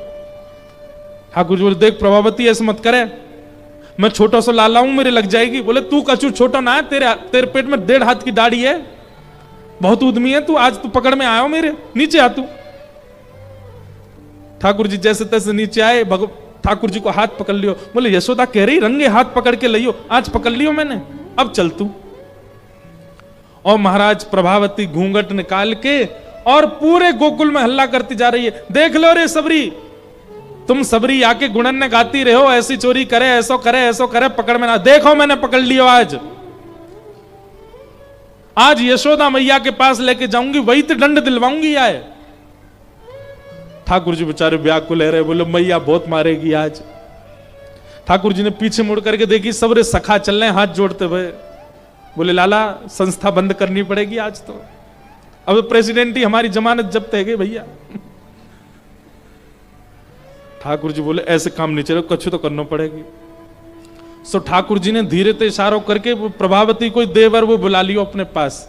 ठाकुर जी बोले देख प्रभावती ऐसे मत करे, मैं छोटा सा लाला हूं मेरे लग जाएगी। बोले तू कचू छोटा ना है, तेरे पेट में 1.5 हाथ की दाढ़ी है, बहुत उद्यमी है तू, आज तू पकड़ में आयो मेरे, नीचे आ तू। ठाकुर जी जैसे तैसे नीचे आए, ठाकुर जी को हाथ पकड़ लियो। बोले यशोदा कह रही रंगे हाथ पकड़ के लियो, आज पकड़ लियो मैंने, अब चल तू। और महाराज प्रभावती घूंघट निकाल के और पूरे गोकुल में हल्ला करती जा रही है, देख लो रे सबरी, तुम सबरी आके गुणन ने गाती रहे हो, ऐसी चोरी करे ऐसो करे पकड़ में ना, देखो मैंने पकड़ लियो आज यशोदा मैया के पास लेके जाऊंगी, वही तो दंड दिलवाऊंगी आए। ठाकुर जी बेचारे व्याकुल ले रहे, बोले मैया बहुत मारेगी आज। ठाकुर जी ने पीछे मुड़ करके देखी, सबरे सखा चल रहे हाथ जोड़ते हुए। बोले लाला संस्था बंद करनी पड़ेगी आज तो, अब प्रेसिडेंट ही हमारी जमानत जब्त है गई भैया। ठाकुर जी बोले ऐसे काम नहीं चले, कछु तो करना पड़ेगी। सो ठाकुर जी ने धीरे से इशारों करके प्रभावती कोई देवर वो बुला लियो अपने पास।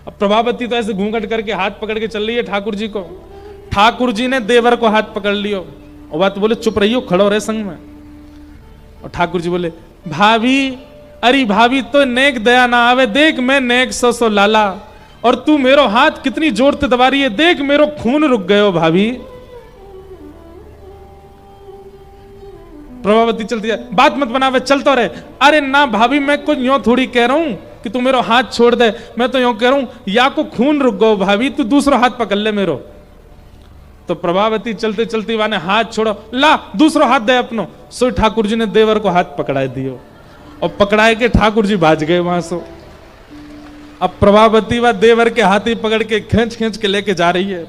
अब प्रभावती तो ऐसे घूंघट करके हाथ पकड़ के चल रही है ठाकुर जी को। ठाकुर जी ने देवर को हाथ पकड़ लियो और बात बोले चुप रहियो, खड़ो रहे संग में। और ठाकुर जी बोले भाभी, अरे भाभी तो नेक दया ना आवे, देख मैं नेक सो लाला, और तू मेरो हाथ कितनी जोर से दबा रही है, देख मेरो खून रुक गयो भाभी। प्रभावती चलती है, बात मत बनावे, चलता रहे। अरे ना भाभी मैं कुछ यूं थोड़ी कह रहा हूं कि तू मेरो हाथ छोड़ दे, मैं तो यूं कह रहा हूं या को खून रुक गयो भाभी, तू दूसरा हाथ पकड़ ले मेरो। तो प्रभावती चलते चलती वाने हाथ छोड़ो, ला दूसरा हाथ दे अपनो। सो ठाकुर जी ने देवर को हाथ पकड़ाए दियो और पकड़ाए के ठाकुर जी भाज गए वहां से। अब प्रभावती व देवर के हाथ ही पकड़ के खींच खींच के लेके जा रही है।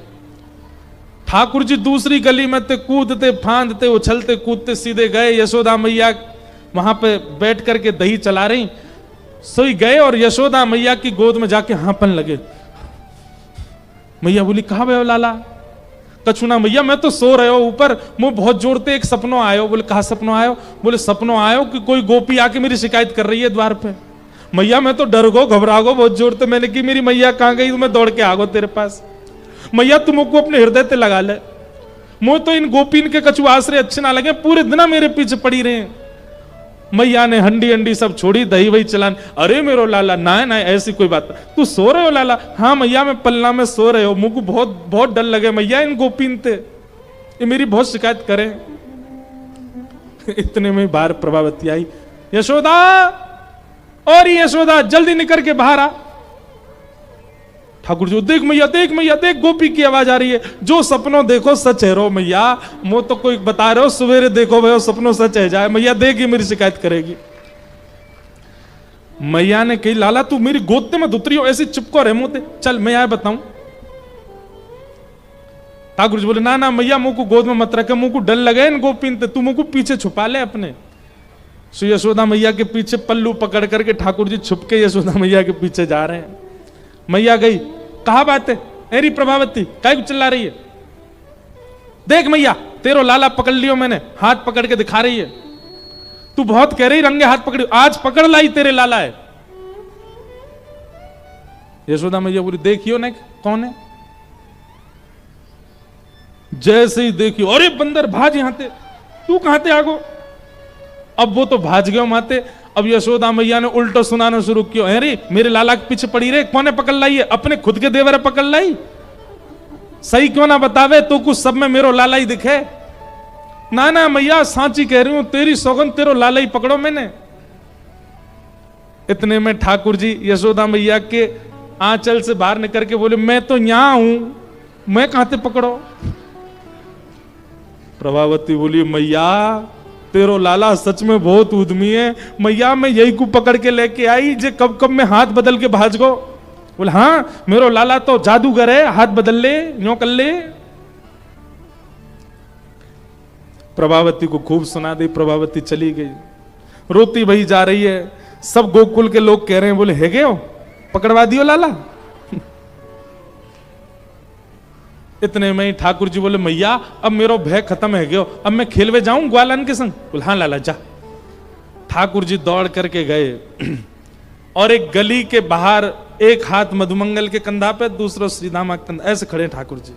ठाकुर जी दूसरी गली में ते कूदते फांदते उछलते कूदते सीधे गए, यशोदा मैया वहां पे बैठ करके दही चला रही, सोई गए और यशोदा मैया की गोद में जाके हांपन लगे। मैया बोली कहा भयो लाला? कछुना मैया मैं तो सो रहे हो ऊपर, मुंह बहुत जोड़ते एक सपनों आयो। बोले कहा सपनों आयो? बोले सपनों आयो कि कोई गोपी आके मेरी शिकायत कर रही है द्वार पे। मैया मैं तो डर गो घबरा गो बहुत जोर से, मैंने की मेरी मैया कहां गई, मैं दौड़ के आ गो तेरे पास। मैया तुमको अपने हृदय पे लगा ले, मुझे तो इन गोपीन के कछु आश्रय अच्छे ना लगे, पूरे दिन मेरे पीछे पड़ी रहे। मैया ने हंडी हंडी सब छोड़ी, दही वही चलान। अरे मेरो लाला ना ना ऐसी कोई बात, तू सो रहे हो लाला? हाँ मैया मैं पलना में सो रहे हो, मुझको बहुत बहुत डर लगे मैया इन गोपीन थे, ये मेरी बहुत शिकायत करें। इतने में बाहर प्रभावती आई, यशोदा और यशोदा जल्दी निकल के बाहर आ। ठाकुर जी देख मैया देख मैया देख, गोपी की आवाज आ रही है, जो सपनों देखो सच है रो मैया, मुंह तो कोई बता रहे हो सवेरे देखो भाई सपनों सच है जाए, मैया देगी मेरी शिकायत करेगी। मैया ने कही लाला तू मेरी गोद में उतरी हो, ऐसे चिपको रहे मुंह, चल मैं यहाँ बताऊं। ठाकुर जी बोले ना ना मैया मुंह को गोद में मत रखे, मुंह को डर लगे इन गोपीन, तू मुंह को पीछे छुपा ले अपने। सो यशोदा मैया के पीछे पल्लू पकड़ करके ठाकुर जी छुप के यशोदा मैया के पीछे जा रहे हैं। मैया गई, कहा बात है अरे प्रभावती काय को चिल्ला रही है? देख मैया तेरो लाला पकड़ लियो मैंने, हाथ पकड़ के दिखा रही है, तू बहुत कह रही रंगे हाथ पकड़ी, आज पकड़ लाई तेरे लाला है। यशोदा मैया बोली देखियो ना कौन है। जैसे ही देखियो, अरे बंदर भाज यहां ते, तू कहां ते आगो। अब वो तो भाज गयो माते। अब यशोदा मैया ने उल्टो सुनाना शुरू किया, अरे मेरे लाला के पीछे पड़ी रे, कौन पकड़ लाई है, अपने खुद के देवर पकड़ लाई, सही क्यों ना बतावे, तो कुछ सब में मेरो लाला ही दिखे। ना ना मैया सांची कह रही हूं, तेरी सौगंध तेरो लाला ही पकड़ो मैंने। इतने में ठाकुर जी यशोदा मैया के आंचल से बाहर निकल के बोले, मैं तो यहां हूं, मैं कहां से पकड़ो। प्रभावती बोली, मैया तेरो लाला सच में बहुत उद्यमी है मैया, मैं यही को पकड़ के लेके आई जे कब कब में हाथ बदल के भाज गो। बोले हाँ मेरो लाला तो जादूगर है, हाथ बदल ले, यूं कर ले। प्रभावती को खूब सुना दी। प्रभावती चली गई, रोती भई जा रही है। सब गोकुल के लोग कह रहे हैं, बोले है गए हो, पकड़वा दियो लाला। इतने में ही ठाकुर जी बोले, मैया अब मेरो भय खत्म है गयो, अब मैं खेलवे जाऊं ग्वालन के संग। बोले हाँ लाला जा। ठाकुर जी दौड़ करके गए और एक गली के बाहर एक हाथ मधुमंगल के कंधा पे, दूसरा श्रीदामा के कंधा, ऐसे खड़े ठाकुर जी।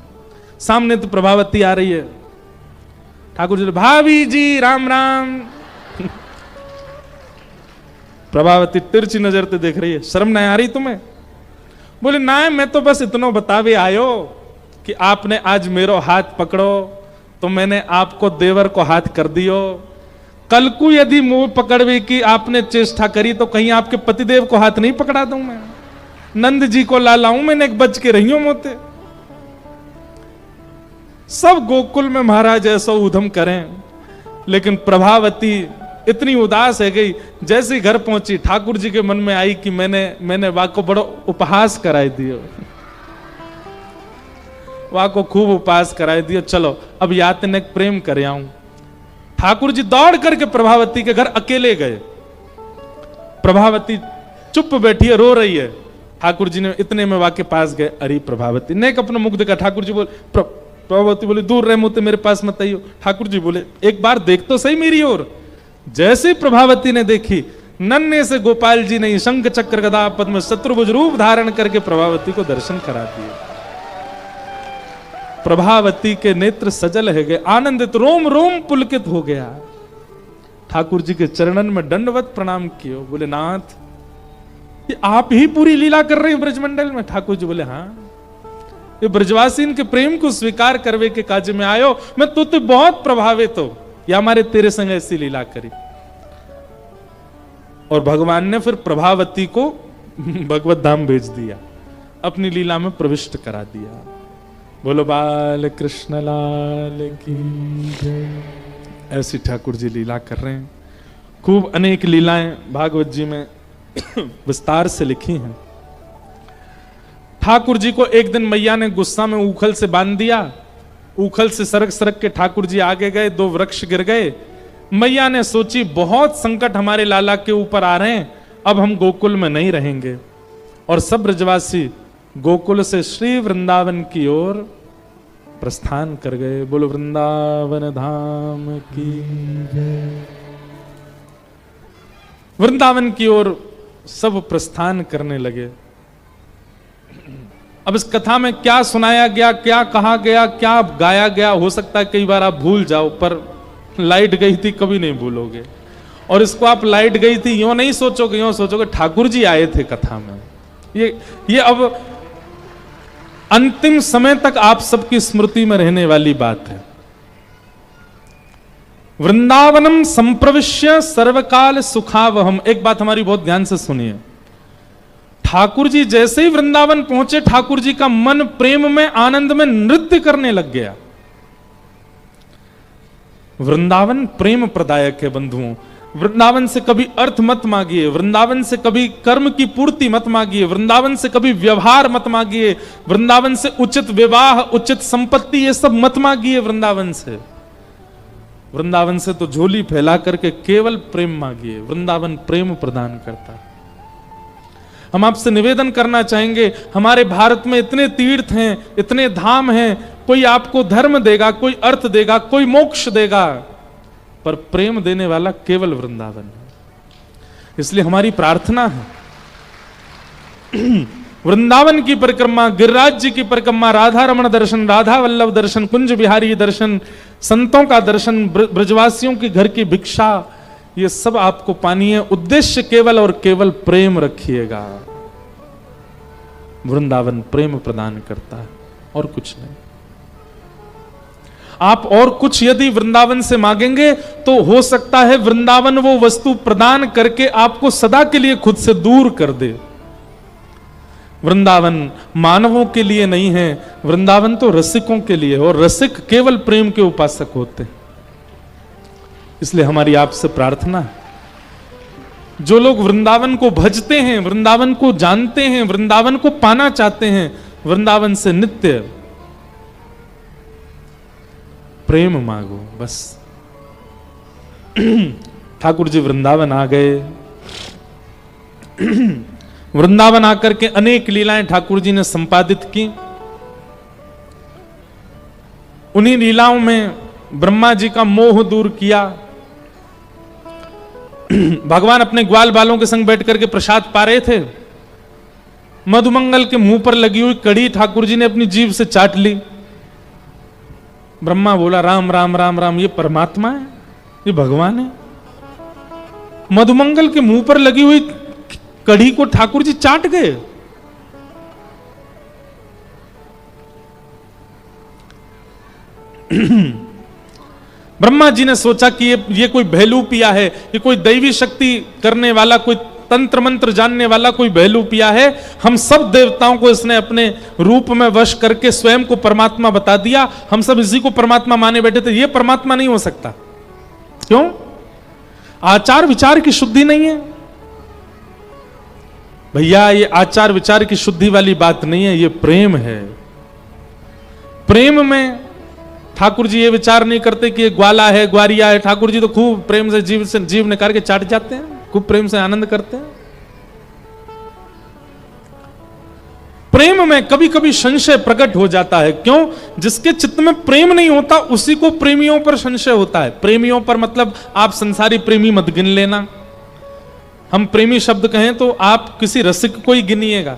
सामने तो प्रभावती आ रही है। ठाकुर जी, भाभी जी राम राम। प्रभावती तिरछी नजर से देख रही है, शर्म नहीं आ रही तुम्हें। बोले ना मैं तो बस इतना बतावे आयो कि आपने आज मेरो हाथ पकड़ो तो मैंने आपको देवर को हाथ कर दियो। कल को यदि मुंह पकड़वे की आपने चेष्टा करी तो कहीं आपके पतिदेव को हाथ नहीं पकड़ा दूं मैं। नंद जी को ला लाऊं मैंने, एक बच के रही हूं मोते। सब गोकुल में महाराज ऐसा उधम करें, लेकिन प्रभावती इतनी उदास है गई। जैसे ही घर पहुंची ठाकुर जी के मन में आई कि मैंने वाको बड़ो उपहास कराई दियो, वाको खूब उपहास कराई दियो, चलो अब यातने प्रेम कर आऊं। ठाकुर जी दौड़ करके प्रभावती के घर अकेले गए। प्रभावती चुप बैठी है, रो रही है। ठाकुर जी ने इतने में वाके पास गए, अरे प्रभावती ने अपना मुख देखा। ठाकुर जी बोले, प्रभावती बोले दूर रहे मुझे, मेरे पास मत आइयो। ठाकुर जी बोले एक बार देख तो सही मेरी ओर। जैसे प्रभावती ने देखी, नन्हे से गोपाल जी ने शंख चक्र गदा पद्म शत्रुभुज रूप धारण करके प्रभावती को दर्शन करा दिए। प्रभावती के नेत्र सजल है गए, आनंदित, रोम रोम पुलकित हो गया। ठाकुर जी के चरणन में दंडवत प्रणाम किए। बोले नाथ ये आप ही पूरी लीला कर रहे हैं ब्रजमंडल में। ठाकुर जी बोले हाँ, ये ब्रजवासी के प्रेम को स्वीकार करवे के काज में आयो। मैं तो बहुत प्रभावित हो, या हमारे तेरे संग ऐसी लीला करी। और भगवान ने फिर प्रभावती को भगवत धाम भेज दिया, अपनी लीला में प्रविष्ट करा दिया। बोलो बाल कृष्ण लाल की जय। ऐसी ठाकुर जी लीला कर रहे हैं। खूब अनेक लीलाएं भागवत जी में विस्तार से लिखी हैं। ठाकुर जी को एक दिन मैया ने गुस्सा में उखल से बांध दिया। उखल से सरक सरक के ठाकुर जी आगे गए, दो वृक्ष गिर गए। मैया ने सोची बहुत संकट हमारे लाला के ऊपर आ रहे हैं, अब हम गोकुल में नहीं रहेंगे। और सब ब्रजवासी गोकुल से श्री वृंदावन की ओर प्रस्थान कर गए। बोलो वृंदावन धाम की जय। वृंदावन की ओर सब प्रस्थान करने लगे। अब इस कथा में क्या सुनाया गया, क्या कहा गया, क्या गाया गया, हो सकता है कई बार आप भूल जाओ, पर लाइट गई थी कभी नहीं भूलोगे। और इसको आप लाइट गई थी यूं नहीं सोचोगे, यूं सोचोगे ठाकुर जी आए थे कथा में। ये अब अंतिम समय तक आप सबकी स्मृति में रहने वाली बात है। वृंदावनम संप्रविश्य सर्वकाल सुखावहम। एक बात हमारी बहुत ध्यान से सुनिए। ठाकुर जी जैसे ही वृंदावन पहुंचे, ठाकुर जी का मन प्रेम में, आनंद में नृत्य करने लग गया। वृंदावन प्रेम प्रदायक है बंधुओं। वृंदावन से कभी अर्थ मत मांगिए, वृंदावन से कभी कर्म की पूर्ति मत मांगिए, वृंदावन से कभी व्यवहार मत मांगिए, वृंदावन से उचित विवाह, उचित संपत्ति, ये सब मत मांगिए वृंदावन से। वृंदावन से तो झोली फैला करके केवल प्रेम मांगिए। वृंदावन प्रेम प्रदान करता है। हम आपसे निवेदन करना चाहेंगे, हमारे भारत में इतने तीर्थ हैं, इतने धाम हैं, कोई आपको धर्म देगा, कोई अर्थ देगा, कोई मोक्ष देगा, पर प्रेम देने वाला केवल वृंदावन है। इसलिए हमारी प्रार्थना है वृंदावन की परिक्रमा, गिरिराज जी की परिक्रमा, राधा रमण दर्शन, राधा वल्लभ दर्शन, कुंज बिहारी दर्शन, संतों का दर्शन, ब्रजवासियों की घर की भिक्षा, ये सब आपको पानी है। उद्देश्य केवल और केवल प्रेम रखिएगा। वृंदावन प्रेम प्रदान करता है और कुछ नहीं। आप और कुछ यदि वृंदावन से मांगेंगे तो हो सकता है वृंदावन वो वस्तु प्रदान करके आपको सदा के लिए खुद से दूर कर दे। वृंदावन मानवों के लिए नहीं है, वृंदावन तो रसिकों के लिए है, और रसिक केवल प्रेम के उपासक होते हैं। इसलिए हमारी आपसे प्रार्थना है, जो लोग वृंदावन को भजते हैं, वृंदावन को जानते हैं, वृंदावन को पाना चाहते हैं, वृंदावन से नित्य प्रेम मांगो बस। ठाकुर जी वृंदावन आ गए। वृंदावन आकर के अनेक लीलाएं ठाकुर जी ने संपादित की। उन्हीं लीलाओं में ब्रह्मा जी का मोह दूर किया। भगवान अपने ग्वाल बालों के संग बैठ करके प्रसाद पा रहे थे। मधुमंगल के मुंह पर लगी हुई कड़ी ठाकुर जी ने अपनी जीभ से चाट ली। ब्रह्मा बोला, राम राम राम राम, ये परमात्मा है, ये भगवान है। मधुमंगल के मुंह पर लगी हुई कड़ी को ठाकुर जी चाट गए। ब्रह्मा जी ने सोचा कि ये कोई भैलू पिया है, ये कोई दैवी शक्ति करने वाला, कोई तंत्र मंत्र जानने वाला कोई भैलू पिया है। हम सब देवताओं को इसने अपने रूप में वश करके स्वयं को परमात्मा बता दिया। हम सब इसी को परमात्मा माने बैठे थे। ये परमात्मा नहीं हो सकता। क्यों? आचार विचार की शुद्धि नहीं है भैया। ये आचार विचार की शुद्धि वाली बात नहीं है, ये प्रेम है। प्रेम में ठाकुर जी ये विचार नहीं करते कि ये ग्वाला है, ग्वारिया है। ठाकुर जी तो खूब प्रेम से जीव निकाल के चाट जाते हैं, खूब प्रेम से आनंद करते हैं। प्रेम में कभी कभी संशय प्रकट हो जाता है। क्यों? जिसके चित्त में प्रेम नहीं होता उसी को प्रेमियों पर संशय होता है। प्रेमियों पर मतलब आप संसारी प्रेमी मत गिन लेना। हम प्रेमी शब्द कहें तो आप किसी रसिक को ही गिनिएगा।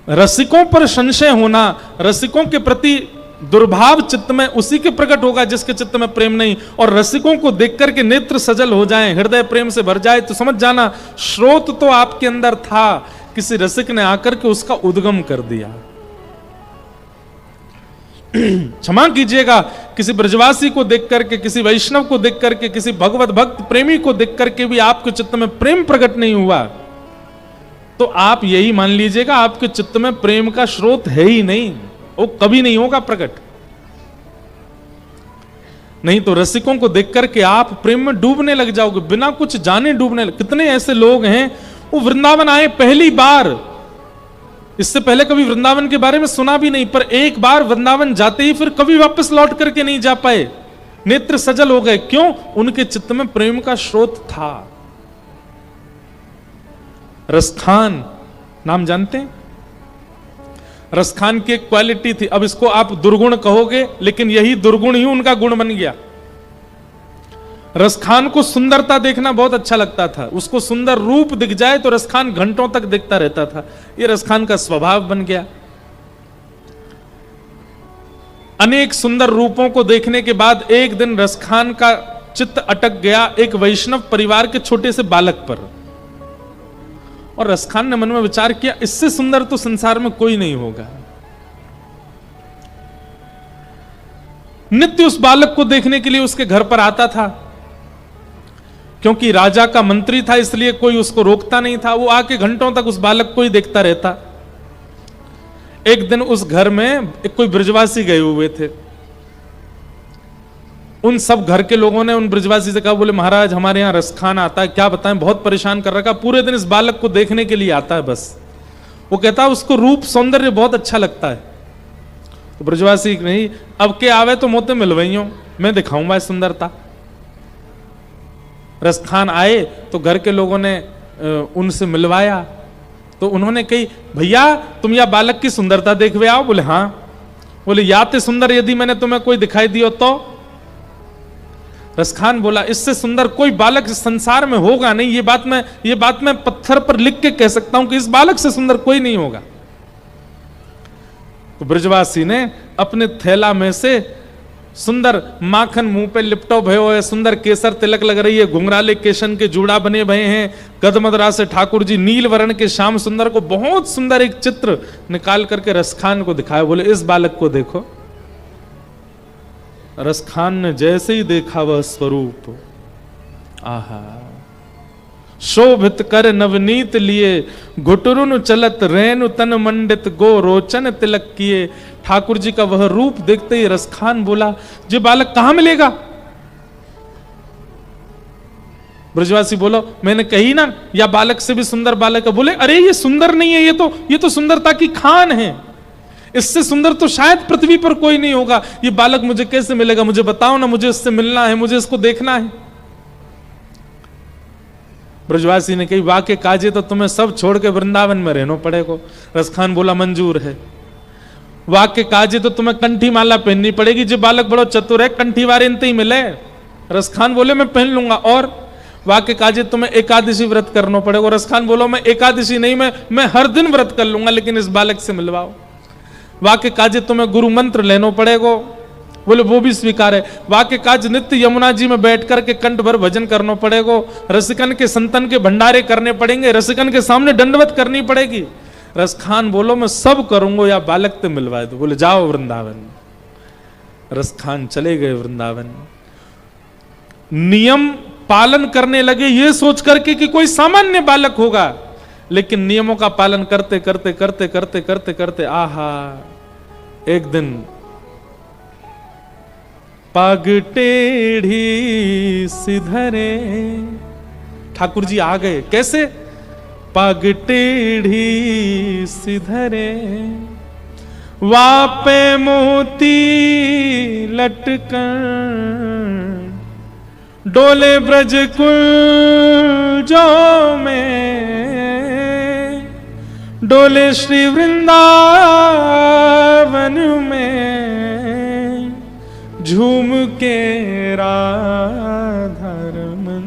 रसिकों पर संशय होना, रसिकों के प्रति दुर्भाव चित्त में उसी के प्रकट होगा जिसके चित्त में प्रेम नहीं। और रसिकों को देख करके नेत्र सजल हो जाएं, हृदय प्रेम से भर जाए, तो समझ जाना स्रोत तो आपके अंदर था, किसी रसिक ने आकर के उसका उद्गम कर दिया। क्षमा कीजिएगा, किसी ब्रजवासी को देख करके, किसी वैष्णव को देख करके, किसी भगवत भक्त प्रेमी को देख करके भी आपके चित्त में प्रेम प्रकट नहीं हुआ तो आप यही मान लीजिएगा आपके चित्त में प्रेम का स्रोत है ही नहीं, वो कभी नहीं होगा प्रकट। नहीं तो रसिकों को देख करके आप प्रेम में डूबने लग जाओगे, बिना कुछ जाने डूबने लग। कितने ऐसे लोग हैं वो वृंदावन आए पहली बार, इससे पहले कभी वृंदावन के बारे में सुना भी नहीं, पर एक बार वृंदावन जाते ही फिर कभी वापस लौट करके नहीं जा पाए, नेत्र सजल हो गए। क्यों? उनके चित्त में प्रेम का स्रोत था। रसखान नाम जानते हैं? रसखान की एक क्वालिटी थी, अब इसको आप दुर्गुण कहोगे, लेकिन यही दुर्गुण ही उनका गुण बन गया। रसखान को सुंदरता देखना बहुत अच्छा लगता था, उसको सुंदर रूप दिख जाए तो रसखान घंटों तक देखता रहता था। ये रसखान का स्वभाव बन गया। अनेक सुंदर रूपों को देखने के बाद एक दिन रसखान का चित्त अटक गया एक वैष्णव परिवार के छोटे से बालक पर, और रसखान ने मन में विचार किया इससे सुंदर तो संसार में कोई नहीं होगा। नित्य उस बालक को देखने के लिए उसके घर पर आता था। क्योंकि राजा का मंत्री था इसलिए कोई उसको रोकता नहीं था, वो आके घंटों तक उस बालक को ही देखता रहता। एक दिन उस घर में कोई ब्रजवासी गए हुए थे। उन सब घर के लोगों ने उन ब्रजवासी से कहा, बोले महाराज हमारे यहाँ रसखान आता है, क्या बताएं बहुत परेशान कर रखा, पूरे दिन इस बालक को देखने के लिए आता है बस। वो कहता है उसको रूप सौंदर्य बहुत अच्छा लगता है। तो ब्रजवासी नहीं, अब के आवे तो मोते मिलवाइयों, मैं दिखाऊंगा सुंदरता। रसखान आए तो घर के लोगों ने उनसे मिलवाया, तो उन्होंने कही भैया तुम या बालक की सुंदरता देखवे आओ। बोले हाँ। बोले या ते सुंदर यदि मैंने तुम्हें कोई दिखाई दियो तो रसखान बोला इससे सुंदर कोई बालक इस संसार में होगा नहीं, ये बात मैं पत्थर पर लिख के कह सकता हूं कि इस बालक से सुंदर कोई नहीं होगा। तो ब्रजवासी ने अपने थैला में से सुंदर माखन मुंह पे लिपटो भयो है, सुंदर केसर तिलक लग रही है, घुंघराले केशन के जूड़ा बने भये हैं, गदमदरा से ठाकुर जी नील वर्ण के श्याम सुंदर को बहुत सुंदर एक चित्र निकाल करके रसखान को दिखाया। बोले इस बालक को देखो। रसखान ने जैसे ही देखा वह स्वरूप, आहा, शोभित कर नवनीत लिए, घुटरुन चलत रेनु तन मंडित गो रोचन तिलक किए। ठाकुर जी का वह रूप देखते ही रसखान बोला ये बालक कहां मिलेगा? ब्रजवासी बोलो मैंने कही ना या बालक से भी सुंदर बालक है। बोले अरे ये सुंदर नहीं है, ये तो सुंदरता की खान है, इससे सुंदर तो शायद पृथ्वी पर कोई नहीं होगा। ये बालक मुझे कैसे मिलेगा? मुझे बताओ ना, मुझे इससे मिलना है, मुझे इसको देखना है। ब्रजवासी ने कही वाक्य काजे तो तुम्हें सब छोड़ के वृंदावन में रहना पड़ेगा। रसखान बोला मंजूर है। वाक्य काजे तो तुम्हें कंठी माला पहननी पड़ेगी, जो बालक बड़ो चतुर है कंठी वारे इनते ही मिले। रसखान बोले मैं पहन लूंगा। और वाक्य काजे तुम्हें एकादशी व्रत करना पड़ेगा। रसखान बोलो मैं एकादशी नहीं, मैं हर दिन व्रत कर लूंगा, लेकिन इस बालक से मिलवाओ। वाक्य काजे तुम्हें गुरु मंत्र लेना पड़ेगा। बोले वो भी स्वीकार है। वाक्य काज नित्य यमुना जी में बैठ करके कंठ भर भजन करना पड़ेगा। रसिकन के संतन के भंडारे करने पड़ेंगे, रसिकन के सामने दंडवत करनी पड़ेगी। रसखान बोलो मैं सब करूंगा या बालक तो मिलवाए दो। बोले जाओ वृंदावन। रसखान चले गए वृंदावन। नियम पालन करने लगे ये सोच करके कि कोई सामान्य बालक होगा, लेकिन नियमों का पालन करते करते करते करते करते करते आहा, एक दिन पग टेढ़ी सिधरे। ठाकुर जी आ गए। कैसे? पग टेढ़ी सिधरे, वापे मोती लटकन, डोले ब्रज कुंजों में, डोले श्री वृंदावन में, झूम के राधा रमन।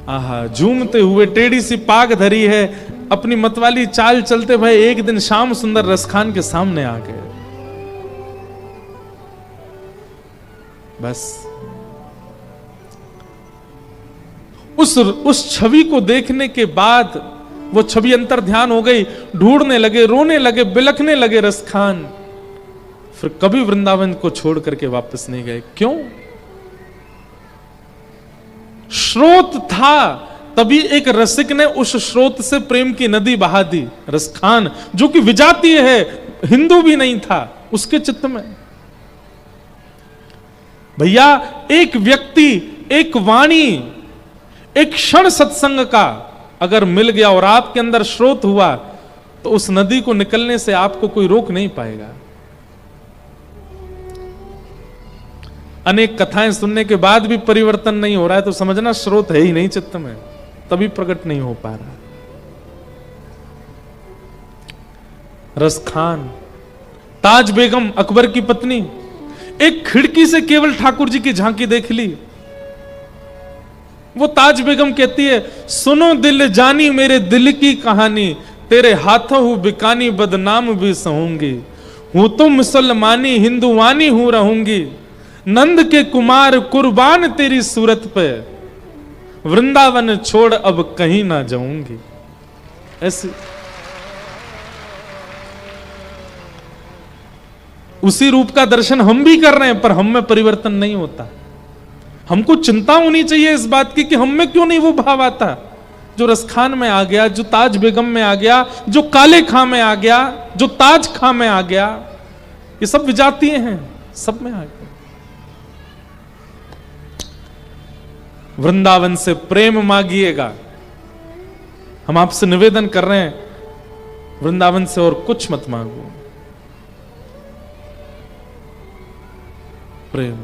आहा, झूमते हुए टेढ़ी सी पाग धरी है, अपनी मतवाली चाल चलते भाई एक दिन श्याम सुंदर रसखान के सामने आ गए। बस उस छवि को देखने के बाद वो छवि अंतर ध्यान हो गई। ढूंढने लगे, रोने लगे, बिलखने लगे रसखान। फिर कभी वृंदावन को छोड़ करके वापस नहीं गए। क्यों? स्रोत था, तभी एक रसिक ने उस स्रोत से प्रेम की नदी बहा दी। रसखान जो कि विजातीय है, हिंदू भी नहीं था, उसके चित्त में भैया एक व्यक्ति, एक वाणी, एक क्षण सत्संग का अगर मिल गया और आपके अंदर स्रोत हुआ, तो उस नदी को निकलने से आपको कोई रोक नहीं पाएगा। अनेक कथाएं सुनने के बाद भी परिवर्तन नहीं हो रहा है तो समझना स्रोत है ही नहीं चित्त में, तभी प्रकट नहीं हो पा रहा। रसखान, ताज बेगम अकबर की पत्नी, एक खिड़की से केवल ठाकुर जी की झांकी देख ली। वो ताज बेगम कहती है सुनो दिल जानी मेरे दिल की कहानी, तेरे हाथों हूं बिकानी बदनाम भी सहूंगी, हूं तो मुसलमानी हिंदुवानी हूं रहूंगी, नंद के कुमार कुर्बान तेरी सूरत पे, वृंदावन छोड़ अब कहीं ना जाऊंगी। ऐसी उसी रूप का दर्शन हम भी कर रहे हैं, पर हम में परिवर्तन नहीं होता। हमको चिंता होनी चाहिए इस बात की कि हम में क्यों नहीं वो भाव आता जो रसखान में आ गया, जो ताज बेगम में आ गया, जो काले खां में आ गया, जो ताज खां में आ गया। ये सब विजातीय हैं, सब में आ गया। वृंदावन से प्रेम मांगिएगा। हम आपसे निवेदन कर रहे हैं, वृंदावन से और कुछ मत मांगो, प्रेम।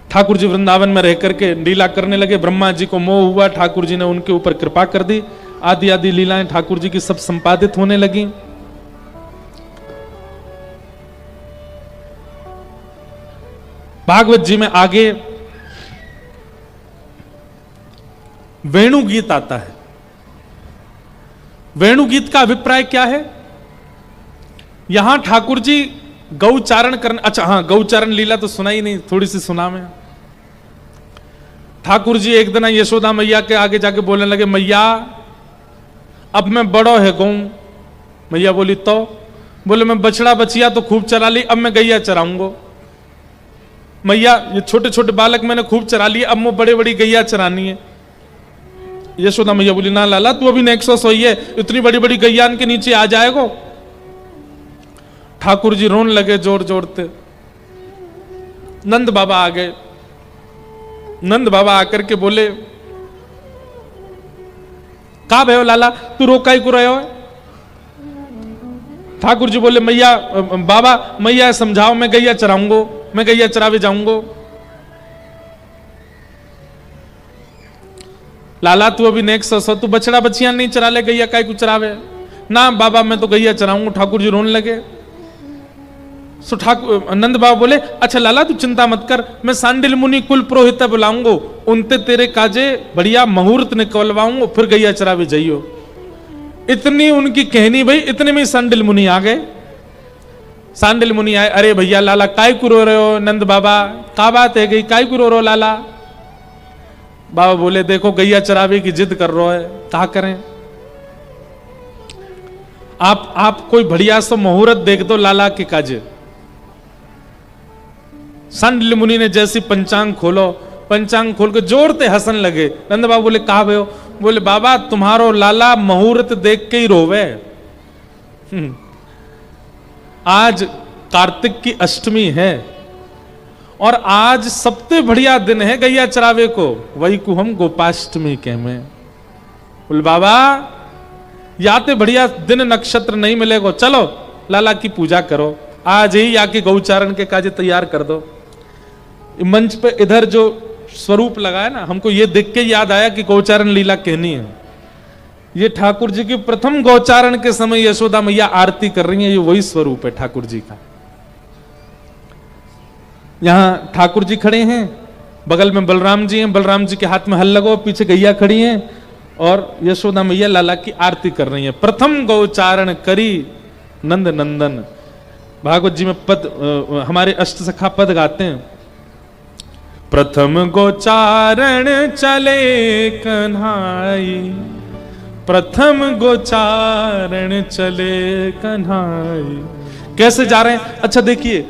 ठाकुर जी वृंदावन में रह करके लीला करने लगे। ब्रह्मा जी को मोह हुआ, ठाकुर जी ने उनके ऊपर कृपा कर दी। आदि आदि लीलाएं ठाकुर जी की सब संपादित होने लगी। भागवत जी में आगे वेणु गीत आता है। वेणु गीत का अभिप्राय क्या है? यहां ठाकुर जी गौचारण करने, अच्छा हाँ, गौचारण लीला तो सुना ही नहीं, थोड़ी सी सुना मैं। ठाकुर जी एक दिन यशोदा मैया के आगे जाके बोलने लगे, मैया अब मैं बड़ो है गौ। मैया बोली तो? बोले मैं बछड़ा बचिया तो खूब चरा ली, अब मैं गैया चराऊंगा। मैया ये छोटे छोटे बालक मैंने खूब चरा लिए, अब मैं बड़े बड़ी गैया चरानी है। यशोदा मैया बोली ना लाला, तू अभी नेक्सस सोई है, इतनी बड़ी बड़ी गैया के नीचे आ जाएगो। ठाकुर जी रोन लगे जोर जोरते। नंद बाबा आ गए। नंद बाबा आकर के बोले, का भयो लाला, तू रोकाई को रहे हो? ठाकुर जी बोले, मैया बाबा मैया समझाओ, मैं गैया चराऊंगो, मैं गैया चरावे जाऊंगो। लाला तू अभी नेक्सस हो, तू बछड़ा बछिया नहीं चरा ले, गैया काय को चरावे? ना बाबा मैं तो गैया चराऊंगा। ठाकुर जी रोने लगे। सो ठाकुर नंद बाबा बोले, अच्छा लाला तू चिंता मत कर, मैं सांडिल मुनि कुल पुरोहित बुलाऊंगो, उनते तेरे काजे बढ़िया मुहूर्त निकलवाऊंगो, फिर गैया चरावे जाइयो। इतनी उनकी कहनी भाई, इतने में सांडिल मुनि आ गए। सांडिल मुनि आए, अरे भैया लाला काय को रो रहे हो? नंद बाबा का बात है गई, काय को रो रहे हो लाला? बाबा बोले, देखो गैया चरावे की जिद कर रहा है, क्या करें? आप कोई बढ़िया सा मुहूर्त देख दो लाला के काजे। सांडिल मुनि ने जैसी पंचांग खोलो, पंचांग खोल के जोर से हंसन लगे। नंद बाबा बोले, कहा भयो? बोले बाबा तुम्हारो लाला मुहूर्त देख के ही रोवे। आज कार्तिक की अष्टमी है और आज सबसे बढ़िया दिन है गैया चरावे को, वही को हम गोपाष्टमी कह में। बोले बाबा याते बढ़िया दिन नक्षत्र नहीं मिलेगा, चलो लाला की पूजा करो, आज ही आके गौचारण के काजे तैयार कर दो। मंच पे इधर जो स्वरूप लगाया ना, हमको ये देख के याद आया कि गौचारण लीला कहनी है। ये ठाकुर जी की प्रथम गौचारण के समय यशोदा मैया आरती कर रही है, ये वही स्वरूप है ठाकुर जी का। यहां ठाकुर जी खड़े हैं, बगल में बलराम जी हैं, बलराम जी के हाथ में हल लगो, पीछे गैया खड़ी हैं और यशोदा मैया लाला की आरती कर रही है। प्रथम गौचारण करी नंद नंदन। भागवत जी में पद हमारे अष्ट सखा पद गाते हैं, प्रथम गोचारण चले कन्हाई, प्रथम गोचारण चले कन्हाई। कैसे जा रहे हैं? अच्छा देखिए,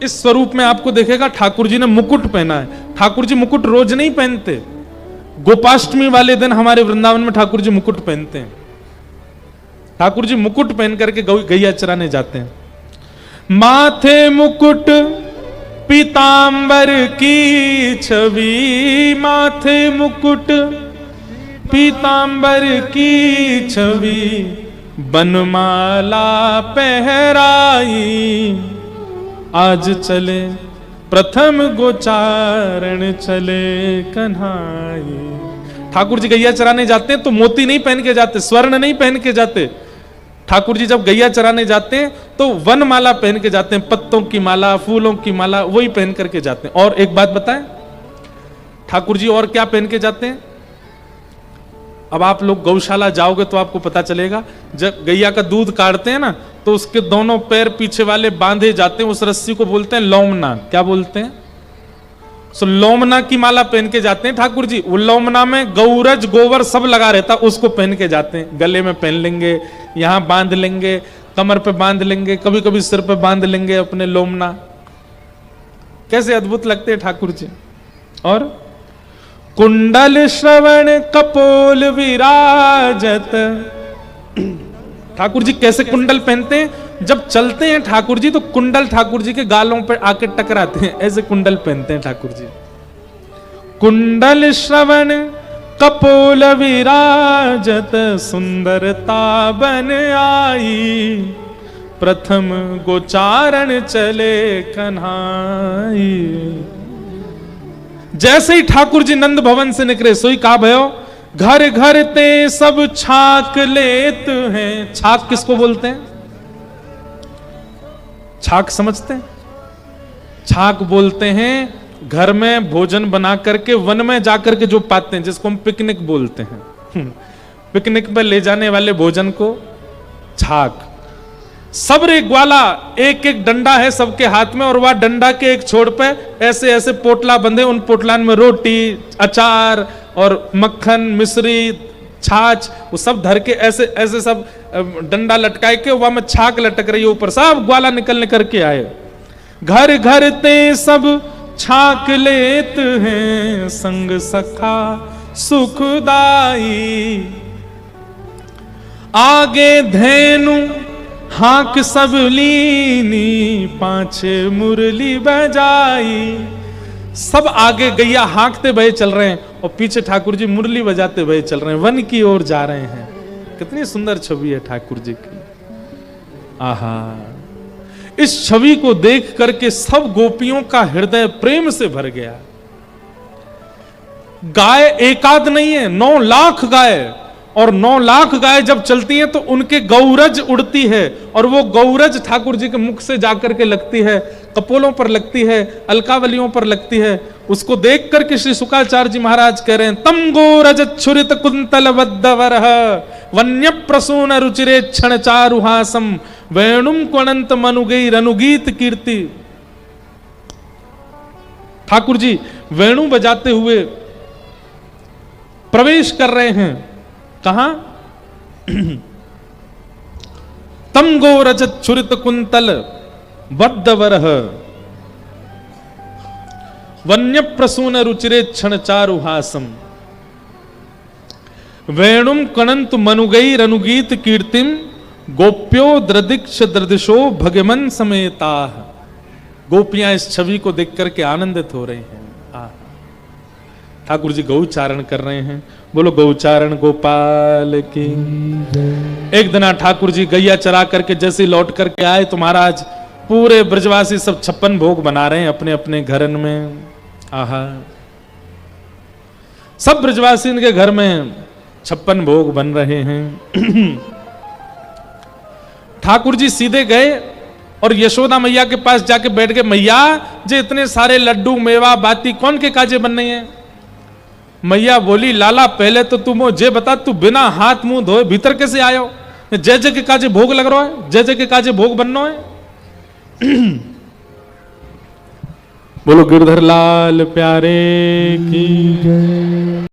इस स्वरूप में आपको देखेगा ठाकुर जी ने मुकुट पहना है। ठाकुर जी मुकुट रोज नहीं पहनते, गोपाष्टमी वाले दिन हमारे वृंदावन में ठाकुर जी मुकुट पहनते हैं। ठाकुर जी मुकुट पहन करके गैया चराने जाते हैं। माथे मुकुट पीतांबर की छवि, माथे मुकुट पीतांबर की छवि, बनमाला पहराई, आज चले प्रथम गोचारण चले कन्हाई। ठाकुर जी गैया चराने जाते हैं तो मोती नहीं पहन के जाते, स्वर्ण नहीं पहन के जाते। ठाकुर जी जब गैया चराने जाते हैं तो वन माला पहन के जाते हैं, पत्तों की माला, फूलों की माला, वही पहन करके जाते हैं। और एक बात बताएं, ठाकुर जी और क्या पहन के जाते हैं? अब आप लोग गौशाला जाओगे तो आपको पता चलेगा, जब गैया का दूध काटते हैं ना तो उसके दोनों पैर पीछे वाले बांधे जाते हैं, उस रस्सी को बोलते हैं लोमना। क्या बोलते हैं? सो लोमना की माला पहन के जाते हैं ठाकुर जी। वो लोमना में गौरज गोबर सब लगा रहता, उसको पहन के जाते हैं। गले में पहन लेंगे, यहां बांध लेंगे, कमर पे बांध लेंगे, कभी कभी सिर पे बांध लेंगे अपने लोमना। कैसे अद्भुत लगते हैं ठाकुर जी। और कुंडल श्रवण कपोल विराजत। ठाकुर जी कैसे कुंडल पहनते हैं? जब चलते हैं ठाकुर जी तो कुंडल ठाकुर जी के गालों पर आके टकराते हैं, ऐसे कुंडल पहनते हैं ठाकुर जी। कुंडल श्रवण कपोल विराजत, सुंदरता बन आई, प्रथम गोचारण चले कन्हाई। जैसे ही ठाकुर जी नंद भवन से निकले, सोई कहा भयो, घर घर ते सब छाक लेत हैं। छाक किसको बोलते हैं? छाक समझते हैं? छाक बोलते हैं घर में भोजन बना करके वन में जाकर के जो पाते हैं, जिसको हम पिकनिक बोलते हैं। पिकनिक पे ले जाने वाले भोजन को छाक। सब रे ग्वाला, एक एक डंडा है सबके हाथ में, और वह डंडा के एक छोर पे ऐसे ऐसे पोटला बंधे, उन पोटलान में रोटी, अचार और मक्खन, मिश्री, छाछ, वो सब धर के ऐसे ऐसे सब डंडा लटकाए के वहां में छाक लटक रही है ऊपर। सब ग्वाला निकल करके आए। घर घर ते सब छाक लेत हैं, संग सखा सुखदाई। आगे धेनु हाक सब लीनी, पाछे मुरली बजाई। सब आगे गैया हाँकते भये चल रहे हैं और पीछे ठाकुर जी मुरली बजाते भये चल रहे हैं, वन की ओर जा रहे हैं। कितनी सुंदर छवि है ठाकुर जी की। आहा, इस छवि को देख करके सब गोपियों का हृदय प्रेम से भर गया। गाय एकाद नहीं है, 9 लाख गाय, और 9 लाख गाय जब चलती हैं तो उनके गौरज उड़ती है, और वो गौरज ठाकुर जी के मुख से जाकर के लगती है, कपोलों पर लगती है, अलकावलियों पर लगती है। उसको देख करके श्री शुक्राचार्य जी महाराज कह रहे हैं, तम गौरज छुरित कुंतल वद्दवरः, वन्य प्रसून रुचिरे क्षण चारुहासम, वेणुम क्वणंत मनुगैर अनुगीत कीर्ति। ठाकुर जी वेणु बजाते हुए प्रवेश कर रहे हैं। कहां? तम गो रजत छुरित कुंतल बद्धवरः, वन्य प्रसून रुचिरे क्षण चारुहासम, वेणुम कणंत मनुगैर अनुगीत कीर्तिम, गोप्यो द्रदिक्ष द्रदिशो भगमन समेता। गोपियां इस छवि को देख करके आनंदित हो रही हैं। ठाकुर जी गौचारण कर रहे हैं। बोलो गौचारण गोपाल की। एक दिन ठाकुर जी गैया चरा करके जैसे लौट करके आए तो महाराज पूरे ब्रजवासी सब 56 भोग बना रहे हैं अपने अपने घरन में। आहा, सब ब्रजवासी इनके घर में 56 भोग बन रहे हैं। ठाकुर जी सीधे गए और यशोदा मैया के पास जाके बैठ गए। मैया जे इतने सारे लड्डू मेवा बाती कौन के काजे बन रही हैं? मैया बोली, लाला पहले तो तुम जे बता, तू बिना हाथ मुंह धोए भीतर कैसे आयो? जय जय के काजे भोग लग रहा है, जय जय के काजे भोग बनना है। बोलो गिरधर लाल प्यारे की।